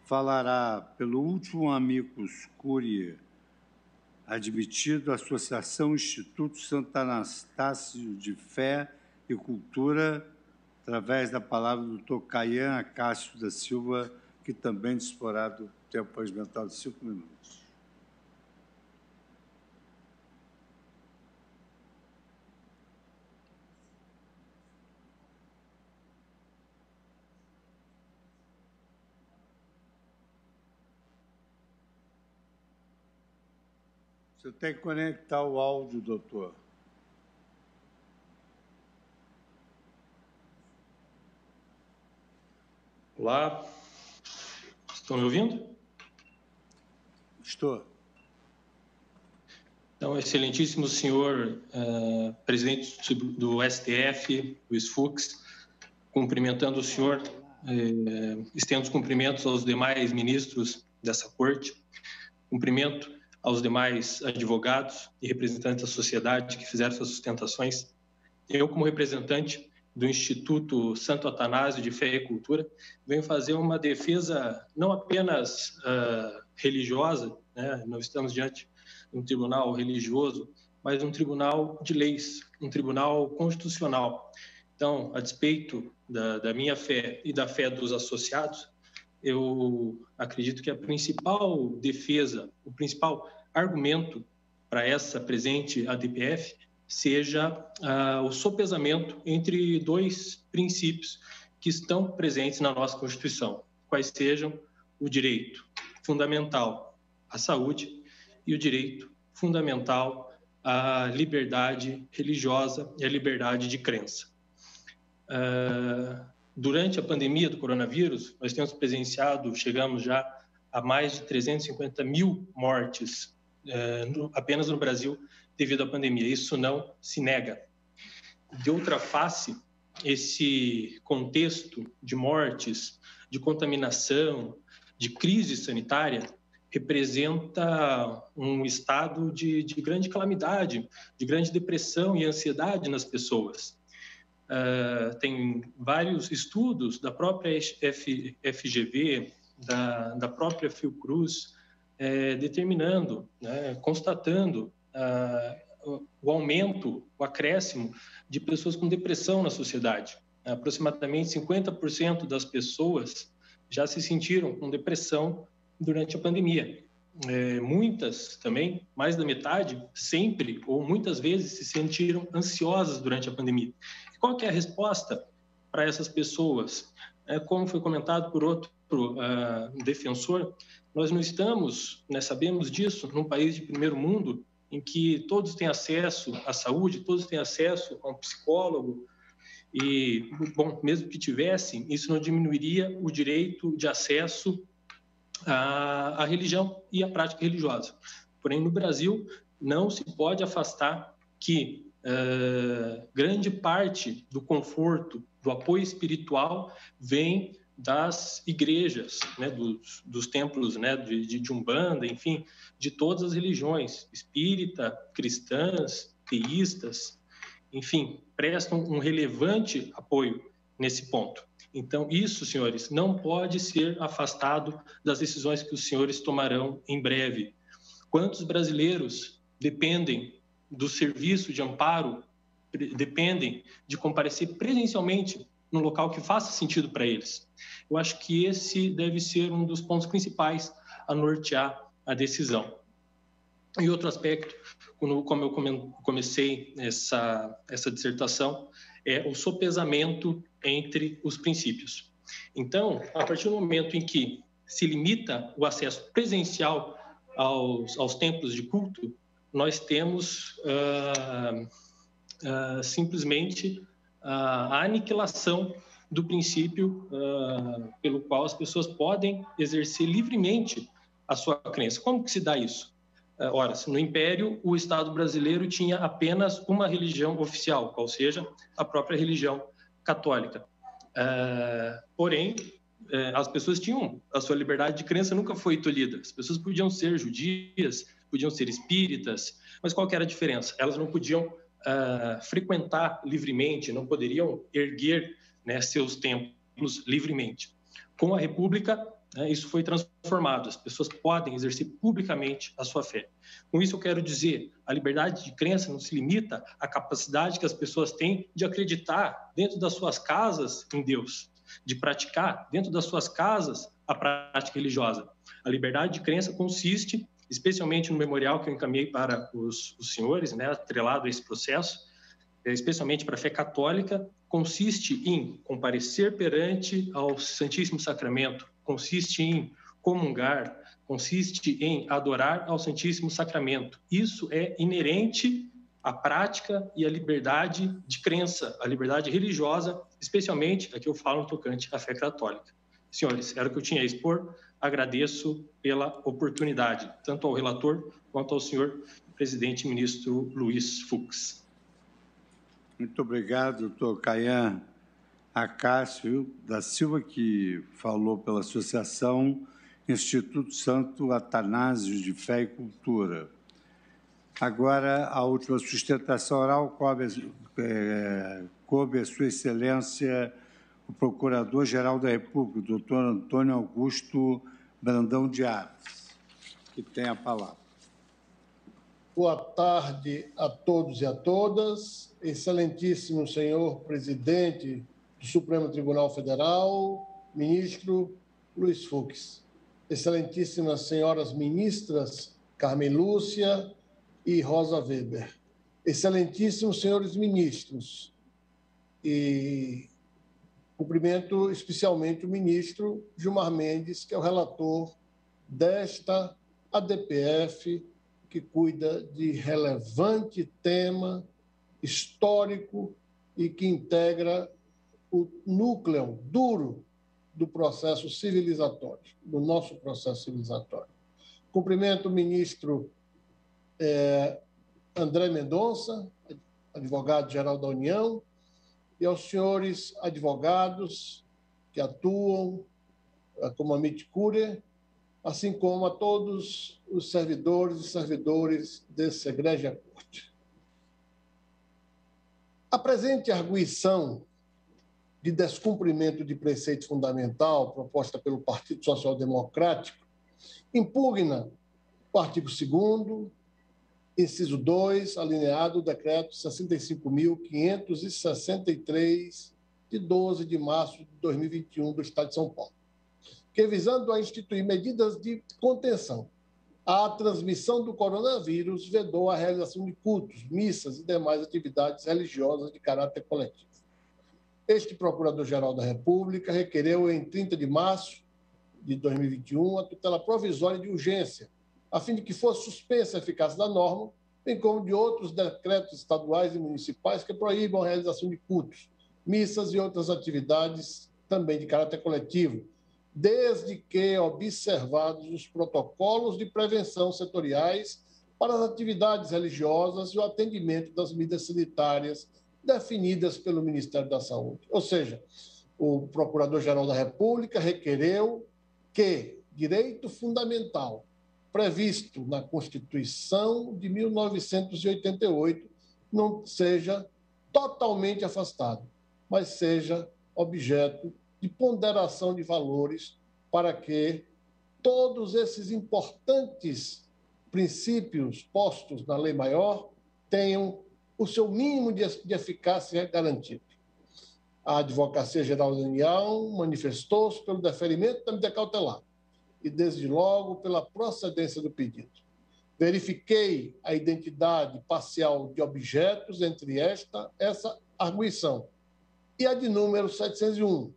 Falará pelo último amicus curiae admitido, a Associação Instituto Santo Anastácio de Fé e Cultura, através da palavra do doutor Caian Acácio da Silva, que também disporá do tempo regimental de 5 minutos. Você tem que conectar o áudio, doutor. Olá, estão me ouvindo? Estou. Então, excelentíssimo senhor presidente do STF, Luiz Fux, cumprimentando o senhor, estendo os cumprimentos aos demais ministros dessa corte, cumprimento aos demais advogados e representantes da sociedade que fizeram suas sustentações. Eu, como representante do Instituto Santo Atanásio de Fé e Cultura, venho fazer uma defesa não apenas religiosa, né? Não estamos diante de um tribunal religioso, mas um tribunal de leis, um tribunal constitucional. Então, a despeito da minha fé e da fé dos associados, eu acredito que a principal defesa, o principal argumento para essa presente ADPF seja o sopesamento entre dois princípios que estão presentes na nossa Constituição, quais sejam o direito fundamental à saúde e o direito fundamental à liberdade religiosa e à liberdade de crença. Durante a pandemia do coronavírus, nós temos presenciado, chegamos já a mais de 350 mil mortes apenas no Brasil devido à pandemia. Isso não se nega. De outra face, esse contexto de mortes, de contaminação, de crise sanitária, representa um estado de grande calamidade, de grande depressão e ansiedade nas pessoas. Tem vários estudos da própria FGV, da própria Fiocruz, determinando, né, constatando o aumento, o acréscimo de pessoas com depressão na sociedade. Aproximadamente 50% das pessoas já se sentiram com depressão durante a pandemia. Muitas também, mais da metade, sempre ou muitas vezes se sentiram ansiosas durante a pandemia. Qual que é a resposta para essas pessoas? Como foi comentado por outro defensor, nós não estamos, sabemos disso, num país de primeiro mundo em que todos têm acesso à saúde, todos têm acesso a um psicólogo e, bom, mesmo que tivessem, isso não diminuiria o direito de acesso à religião e à prática religiosa. Porém, no Brasil, não se pode afastar que grande parte do conforto, do apoio espiritual vem das igrejas, né, dos templos, né, de Umbanda, enfim, de todas as religiões, espírita, cristãs, teístas, enfim, prestam um relevante apoio nesse ponto. Então, isso, senhores, não pode ser afastado das decisões que os senhores tomarão em breve. Quantos brasileiros dependem do serviço de amparo, dependem de comparecer presencialmente no local que faça sentido para eles? Eu acho que esse deve ser um dos pontos principais a nortear a decisão. E outro aspecto, como eu comecei essa dissertação, é o sopesamento entre os princípios. Então, a partir do momento em que se limita o acesso presencial aos templos de culto, nós temos simplesmente a aniquilação do princípio pelo qual as pessoas podem exercer livremente a sua crença. Como que se dá isso? Ora, no Império, o Estado brasileiro tinha apenas uma religião oficial, qual seja a própria religião católica. Porém, as pessoas tinham a sua liberdade de crença, nunca foi tolhida. As pessoas podiam ser judias, podiam ser espíritas, mas qual que era a diferença? Elas não podiam frequentar livremente, não poderiam erguer, né, seus templos livremente. Com a República, isso foi transformado. As pessoas podem exercer publicamente a sua fé. Com isso, eu quero dizer, a liberdade de crença não se limita à capacidade que as pessoas têm de acreditar dentro das suas casas em Deus, de praticar dentro das suas casas a prática religiosa. A liberdade de crença consiste, especialmente no memorial que eu encaminhei para os senhores, né, atrelado a esse processo, especialmente para a fé católica, consiste em comparecer perante ao Santíssimo Sacramento, consiste em comungar, consiste em adorar ao Santíssimo Sacramento. Isso é inerente à prática e à liberdade de crença, à liberdade religiosa, especialmente aqui eu falo no tocante à fé católica. Senhores, era o que eu tinha a expor. Agradeço pela oportunidade, tanto ao relator quanto ao senhor presidente ministro Luiz Fux. Muito obrigado, doutor Caian Acácio da Silva, que falou pela Associação Instituto Santo Atanásio de Fé e Cultura. Agora, a última sustentação oral coube a Sua Excelência, o Procurador-Geral da República, doutor Antônio Augusto Brandão de Aves, que tem a palavra. Boa tarde a todos e a todas. Excelentíssimo senhor presidente do Supremo Tribunal Federal, ministro Luiz Fux. Excelentíssimas senhoras ministras Carmen Lúcia e Rosa Weber. Excelentíssimos senhores ministros. E cumprimento especialmente o ministro Gilmar Mendes, que é o relator desta ADPF, que cuida de relevante tema histórico e que integra o núcleo duro do processo civilizatório, do nosso processo civilizatório. Cumprimento o ministro André Mendonça, advogado-geral da União, e aos senhores advogados que atuam como Amit Curia, assim como a todos os servidores e servidores dessa egrégia corte. A presente arguição de descumprimento de preceito fundamental proposta pelo Partido Social Democrático impugna o artigo 2º, inciso 2, alineado do decreto 65.563, de 12 de março de 2021, do Estado de São Paulo, que, visando a instituir medidas de contenção à transmissão do coronavírus, vedou a realização de cultos, missas e demais atividades religiosas de caráter coletivo. Este Procurador-Geral da República requereu, em 30 de março de 2021, a tutela provisória de urgência, a fim de que fosse suspensa a eficácia da norma, bem como de outros decretos estaduais e municipais que proíbam a realização de cultos, missas e outras atividades também de caráter coletivo, desde que observados os protocolos de prevenção setoriais para as atividades religiosas e o atendimento das medidas sanitárias definidas pelo Ministério da Saúde. Ou seja, o Procurador-Geral da República requereu que direito fundamental previsto na Constituição de 1988 não seja totalmente afastado, mas seja objeto de ponderação de valores para que todos esses importantes princípios postos na Lei Maior tenham o seu mínimo de eficácia garantido. A Advocacia Geral da União manifestou-se pelo deferimento da medida cautelar e, desde logo, pela procedência do pedido. Verifiquei a identidade parcial de objetos entre essa arguição e a de número 701,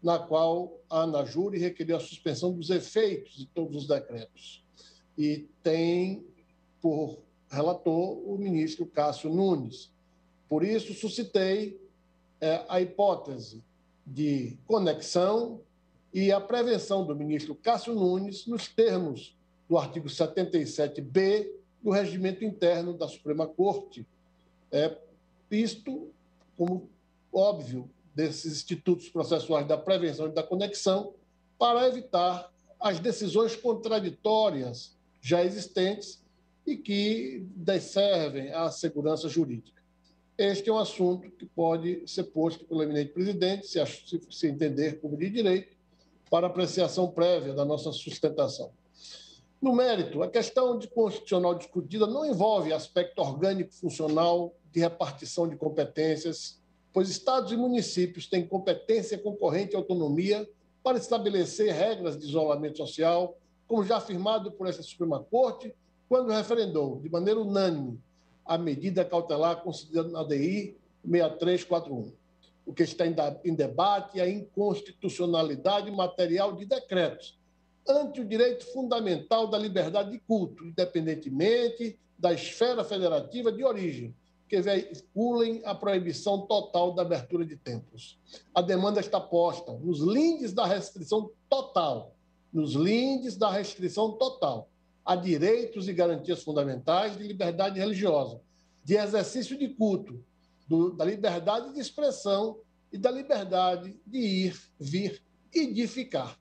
na qual a ANAJURE requeriu a suspensão dos efeitos de todos os decretos. E tem por relator o ministro Cássio Nunes. Por isso, suscitei a hipótese de conexão e a prevenção do ministro Cássio Nunes nos termos do artigo 77b do Regimento Interno da Suprema Corte. Isto, como óbvio, desses institutos processuais da prevenção e da conexão, para evitar as decisões contraditórias já existentes e que desservem à segurança jurídica. Este é um assunto que pode ser posto pelo eminente presidente, se entender como de direito, para apreciação prévia da nossa sustentação. No mérito, a questão de constitucional discutida não envolve aspecto orgânico funcional de repartição de competências, pois estados e municípios têm competência concorrente e autonomia para estabelecer regras de isolamento social, como já afirmado por essa Suprema Corte, quando referendou, de maneira unânime, a medida cautelar considerada na ADI 6341. O que está em debate é a inconstitucionalidade material de decretos, ante o direito fundamental da liberdade de culto, independentemente da esfera federativa de origem, que veiculem a proibição total da abertura de templos. A demanda está posta nos lindes da restrição total, a direitos e garantias fundamentais de liberdade religiosa, de exercício de culto, da liberdade de expressão e da liberdade de ir, vir e de ficar.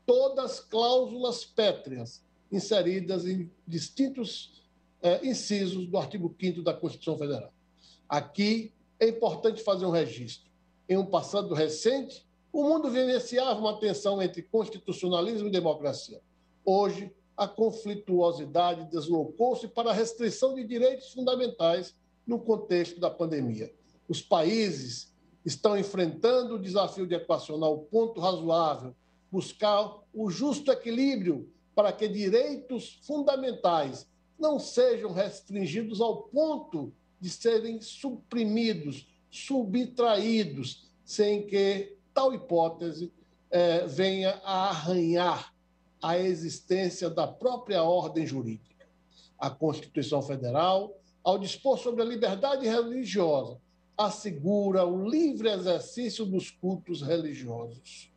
Todas cláusulas pétreas inseridas em distintos incisos do artigo 5º da Constituição Federal. Aqui é importante fazer um registro. Em um passado recente, o mundo vivenciava uma tensão entre constitucionalismo e democracia. Hoje, a conflituosidade deslocou-se para a restrição de direitos fundamentais no contexto da pandemia. Os países estão enfrentando o desafio de equacionar o ponto razoável, buscar o justo equilíbrio para que direitos fundamentais não sejam restringidos ao ponto de serem suprimidos, subtraídos, sem que tal hipótese venha a arranhar a existência da própria ordem jurídica. A Constituição Federal, ao dispor sobre a liberdade religiosa, assegura o livre exercício dos cultos religiosos.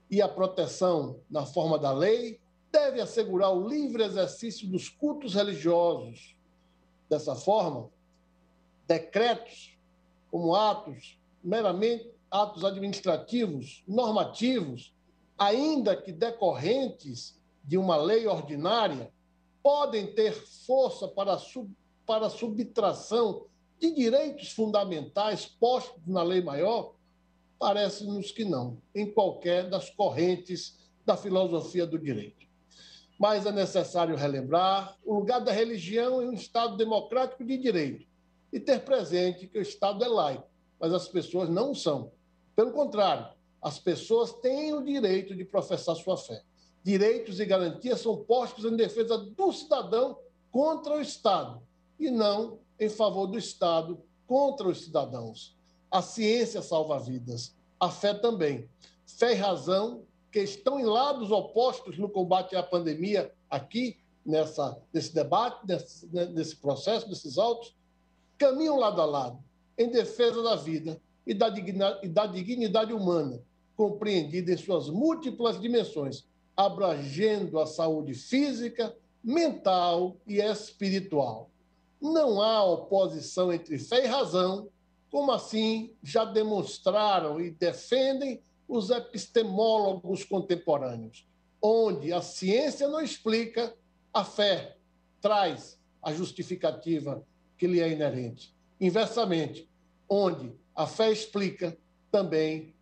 E a proteção, na forma da lei, deve assegurar o livre exercício dos cultos religiosos. Dessa forma, decretos, como meramente atos administrativos, normativos, ainda que decorrentes de uma lei ordinária, podem ter força para subtração de direitos fundamentais postos na lei maior? Parece-nos que não, em qualquer das correntes da filosofia do direito. Mas é necessário relembrar o lugar da religião em um Estado democrático de direito e ter presente que o Estado é laico, mas as pessoas não são. Pelo contrário, as pessoas têm o direito de professar sua fé. Direitos e garantias são postos em defesa do cidadão contra o Estado e não em favor do Estado contra os cidadãos. A ciência salva vidas, a fé também. Fé e razão, que estão em lados opostos no combate à pandemia aqui, nesse debate, nesse processo, desses autos, caminham lado a lado, em defesa da vida e da dignidade humana, compreendida em suas múltiplas dimensões, abrangendo a saúde física, mental e espiritual. Não há oposição entre fé e razão, como assim já demonstraram e defendem os epistemólogos contemporâneos, onde a ciência não explica, a fé traz a justificativa que lhe é inerente. Inversamente, onde a fé explica, também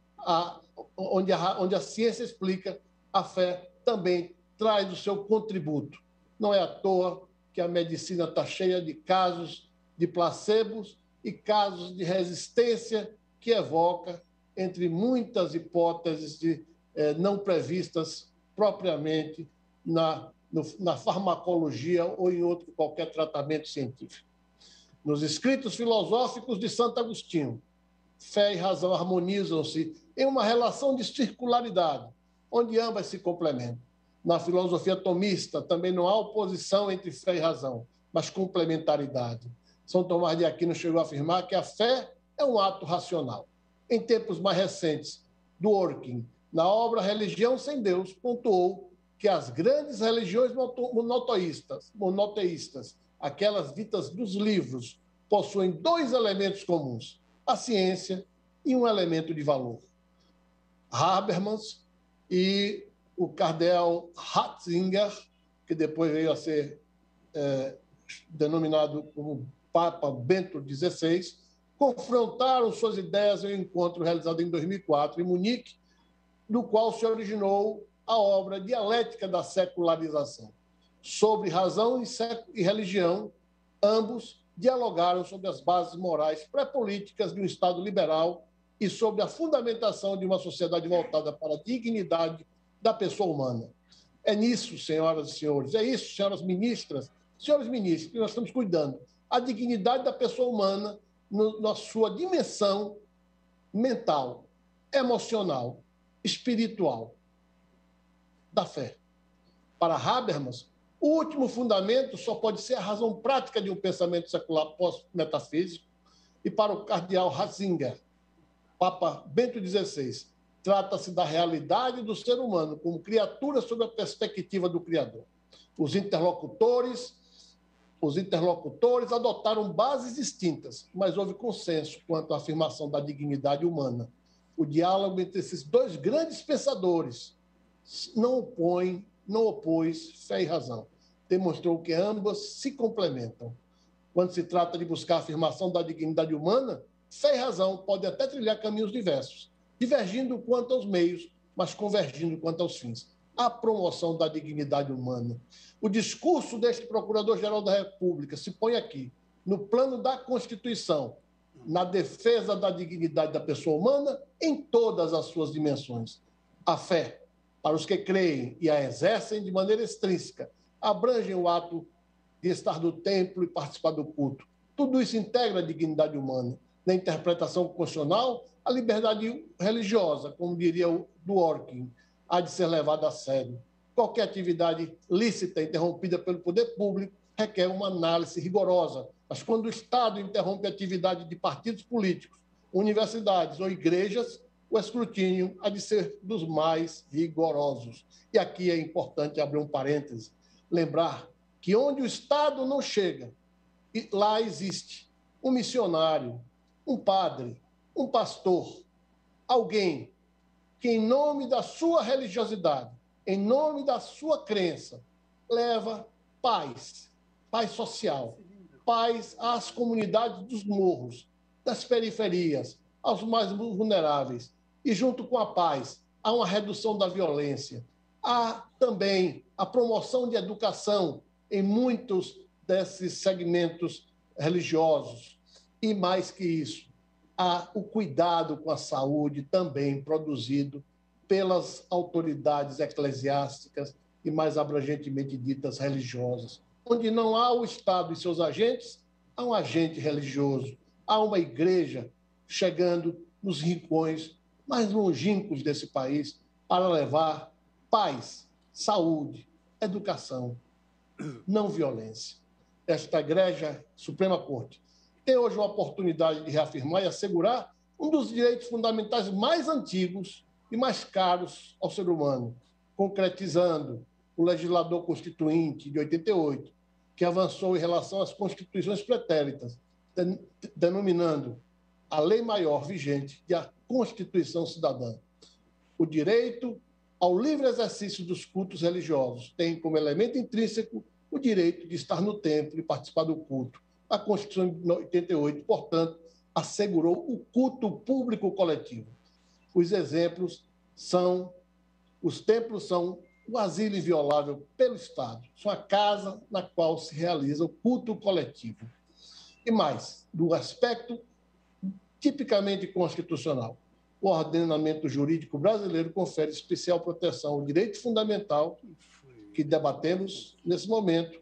onde a ciência explica, a fé também traz o seu contributo. Não é à toa que a medicina está cheia de casos de placebos e casos de resistência que evoca, entre muitas hipóteses não previstas propriamente na farmacologia ou em outro qualquer tratamento científico. Nos escritos filosóficos de Santo Agostinho, fé e razão harmonizam-se em uma relação de circularidade, onde ambas se complementam. Na filosofia tomista também não há oposição entre fé e razão, mas complementaridade. São Tomás de Aquino chegou a afirmar que a fé é um ato racional. Em tempos mais recentes, Dworkin, na obra Religião Sem Deus, pontuou que as grandes religiões monoteístas, aquelas ditas dos livros, possuem dois elementos comuns, a ciência e um elemento de valor. Habermas e o cardeal Ratzinger, que depois veio a ser denominado como Papa Bento XVI, confrontaram suas ideias em um encontro realizado em 2004 em Munique, no qual se originou a obra Dialética da Secularização. Sobre razão e religião, ambos dialogaram sobre as bases morais pré-políticas de um Estado liberal e sobre a fundamentação de uma sociedade voltada para a dignidade da pessoa humana. É nisso, senhoras e senhores, é isso, senhoras ministras, senhores ministros, que nós estamos cuidando. A dignidade da pessoa humana na sua dimensão mental, emocional, espiritual, da fé. Para Habermas, o último fundamento só pode ser a razão prática de um pensamento secular pós-metafísico, e para o cardeal Ratzinger, Papa Bento XVI, trata-se da realidade do ser humano como criatura sob a perspectiva do Criador. Os interlocutores adotaram bases distintas, mas houve consenso quanto à afirmação da dignidade humana. O diálogo entre esses dois grandes pensadores não opôs fé e razão. Demonstrou que ambas se complementam. Quando se trata de buscar a afirmação da dignidade humana, fé e razão podem até trilhar caminhos diversos, divergindo quanto aos meios, mas convergindo quanto aos fins. A promoção da dignidade humana. O discurso deste Procurador-Geral da República se põe aqui, no plano da Constituição, na defesa da dignidade da pessoa humana em todas as suas dimensões. A fé, para os que creem e a exercem de maneira extrínseca, abrangem o ato de estar no templo e participar do culto. Tudo isso integra a dignidade humana. Na interpretação constitucional, a liberdade religiosa, como diria o Dworkin, há de ser levada a sério. Qualquer atividade lícita interrompida pelo poder público requer uma análise rigorosa. Mas quando o Estado interrompe a atividade de partidos políticos, universidades ou igrejas, o escrutínio há de ser dos mais rigorosos. E aqui é importante abrir um parêntese, lembrar que onde o Estado não chega, lá existe um missionário, um padre, um pastor, alguém que, em nome da sua religiosidade, em nome da sua crença, leva paz social, paz às comunidades dos morros, das periferias, aos mais vulneráveis. E, junto com a paz, há uma redução da violência. Há também a promoção de educação em muitos desses segmentos religiosos. E, mais que isso, há o cuidado com a saúde também produzido pelas autoridades eclesiásticas e, mais abrangentemente ditas, religiosas. Onde não há o Estado e seus agentes, há um agente religioso, há uma igreja chegando nos rincões mais longínquos desse país para levar paz, saúde, educação, não violência. Esta Igreja Suprema Corte tem hoje uma oportunidade de reafirmar e assegurar um dos direitos fundamentais mais antigos e mais caros ao ser humano, concretizando o legislador constituinte de 88, que avançou em relação às constituições pretéritas, denominando a lei maior vigente de a Constituição Cidadã. O direito ao livre exercício dos cultos religiosos tem como elemento intrínseco o direito de estar no templo e participar do culto. A Constituição de 88, portanto, assegurou o culto público coletivo. Os exemplos são, os templos são o asilo inviolável pelo Estado, são a casa na qual se realiza o culto coletivo. E mais, do aspecto tipicamente constitucional, o ordenamento jurídico brasileiro confere especial proteção ao direito fundamental que debatemos nesse momento.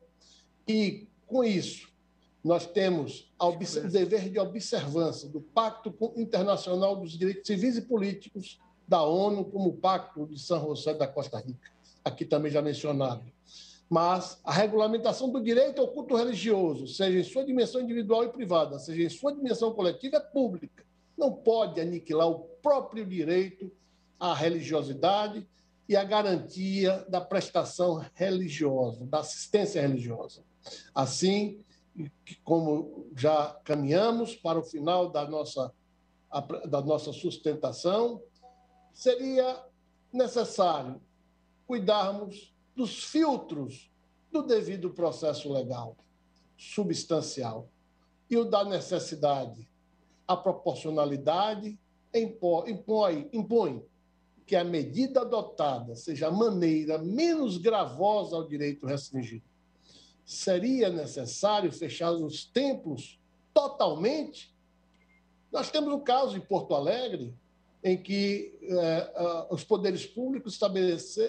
E, com isso, nós temos o dever de observância do Pacto Internacional dos Direitos Civis e Políticos da ONU, como o Pacto de São José da Costa Rica, aqui também já mencionado. Mas a regulamentação do direito ao culto religioso, seja em sua dimensão individual e privada, seja em sua dimensão coletiva, é pública. Não pode aniquilar o próprio direito à religiosidade e à garantia da prestação religiosa, da assistência religiosa. Assim, como já caminhamos para o final da nossa sustentação, seria necessário cuidarmos dos filtros do devido processo legal, substancial, e o da necessidade. A proporcionalidade impõe que a medida adotada seja a maneira menos gravosa ao direito restringido. Seria necessário fechar os templos totalmente? Nós temos um caso em Porto Alegre, em que os poderes públicos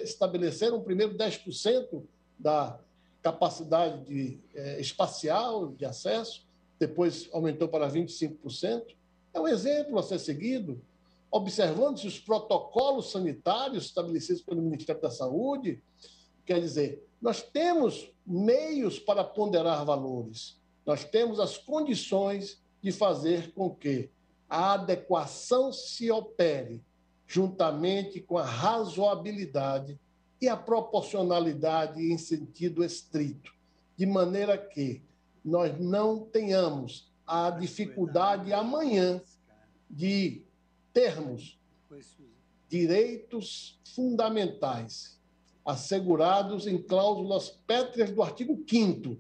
estabeleceram primeiro 10% da capacidade espacial de acesso, depois aumentou para 25%. É um exemplo a ser seguido, observando-se os protocolos sanitários estabelecidos pelo Ministério da Saúde. Quer dizer, nós temos meios para ponderar valores, nós temos as condições de fazer com que a adequação se opere juntamente com a razoabilidade e a proporcionalidade em sentido estrito, de maneira que nós não tenhamos a dificuldade amanhã de termos direitos fundamentais assegurados em cláusulas pétreas do artigo 5º,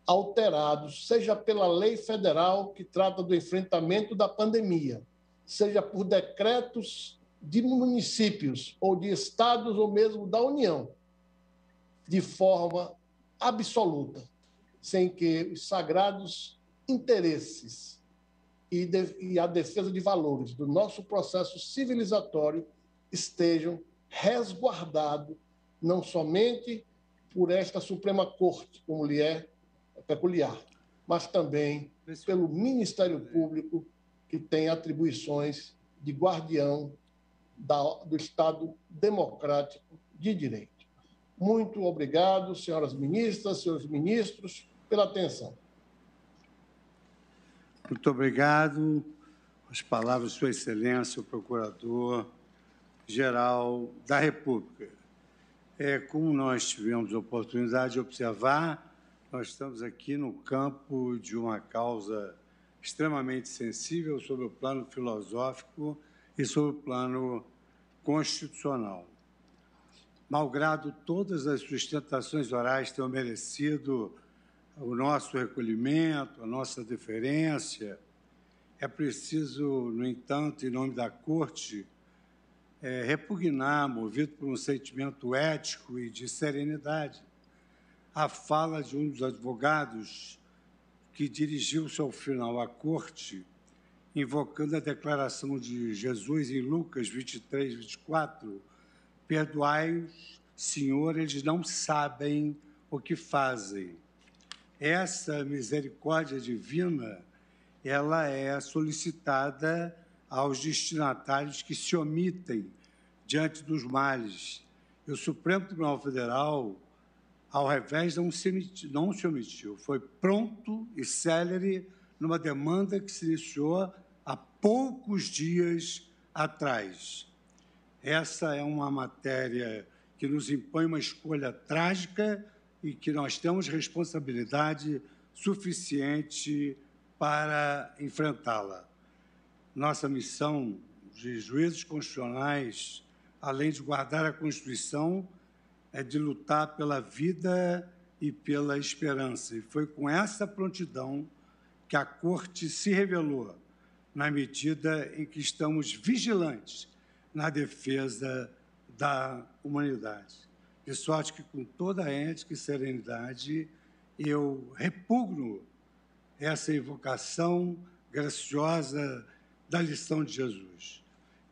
alterados, seja pela lei federal que trata do enfrentamento da pandemia, seja por decretos de municípios ou de estados ou mesmo da União, de forma absoluta, sem que os sagrados interesses e a defesa de valores do nosso processo civilizatório estejam resguardados não somente por esta Suprema Corte, como lhe é peculiar, mas também pelo Ministério Público, que tem atribuições de guardião do Estado democrático de direito. Muito obrigado, senhoras ministras, senhores ministros, pela atenção. Muito obrigado. As palavras de Sua Excelência, o Procurador-Geral da República. Como nós tivemos a oportunidade de observar, nós estamos aqui no campo de uma causa extremamente sensível sobre o plano filosófico e sobre o plano constitucional. Malgrado todas as sustentações orais tenham merecido o nosso recolhimento, a nossa deferência, é preciso, no entanto, em nome da Corte, repugnar, movido por um sentimento ético e de serenidade, a fala de um dos advogados que dirigiu-se ao final à Corte, invocando a declaração de Jesus em Lucas 23, 24, perdoai-os, Senhor, eles não sabem o que fazem. Essa misericórdia divina, ela é solicitada aos destinatários que se omitem diante dos males. E o Supremo Tribunal Federal, ao revés, não se omitiu. Foi pronto e célere numa demanda que se iniciou há poucos dias atrás. Essa é uma matéria que nos impõe uma escolha trágica e que nós temos responsabilidade suficiente para enfrentá-la. Nossa missão de juízes constitucionais, além de guardar a Constituição, é de lutar pela vida e pela esperança. E foi com essa prontidão que a Corte se revelou, na medida em que estamos vigilantes na defesa da humanidade. De sorte que, com toda a ética e serenidade, eu repugno essa invocação graciosa da lição de Jesus.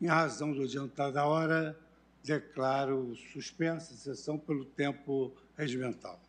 Em razão do adiantar da hora, declaro suspensa a sessão pelo tempo regimental.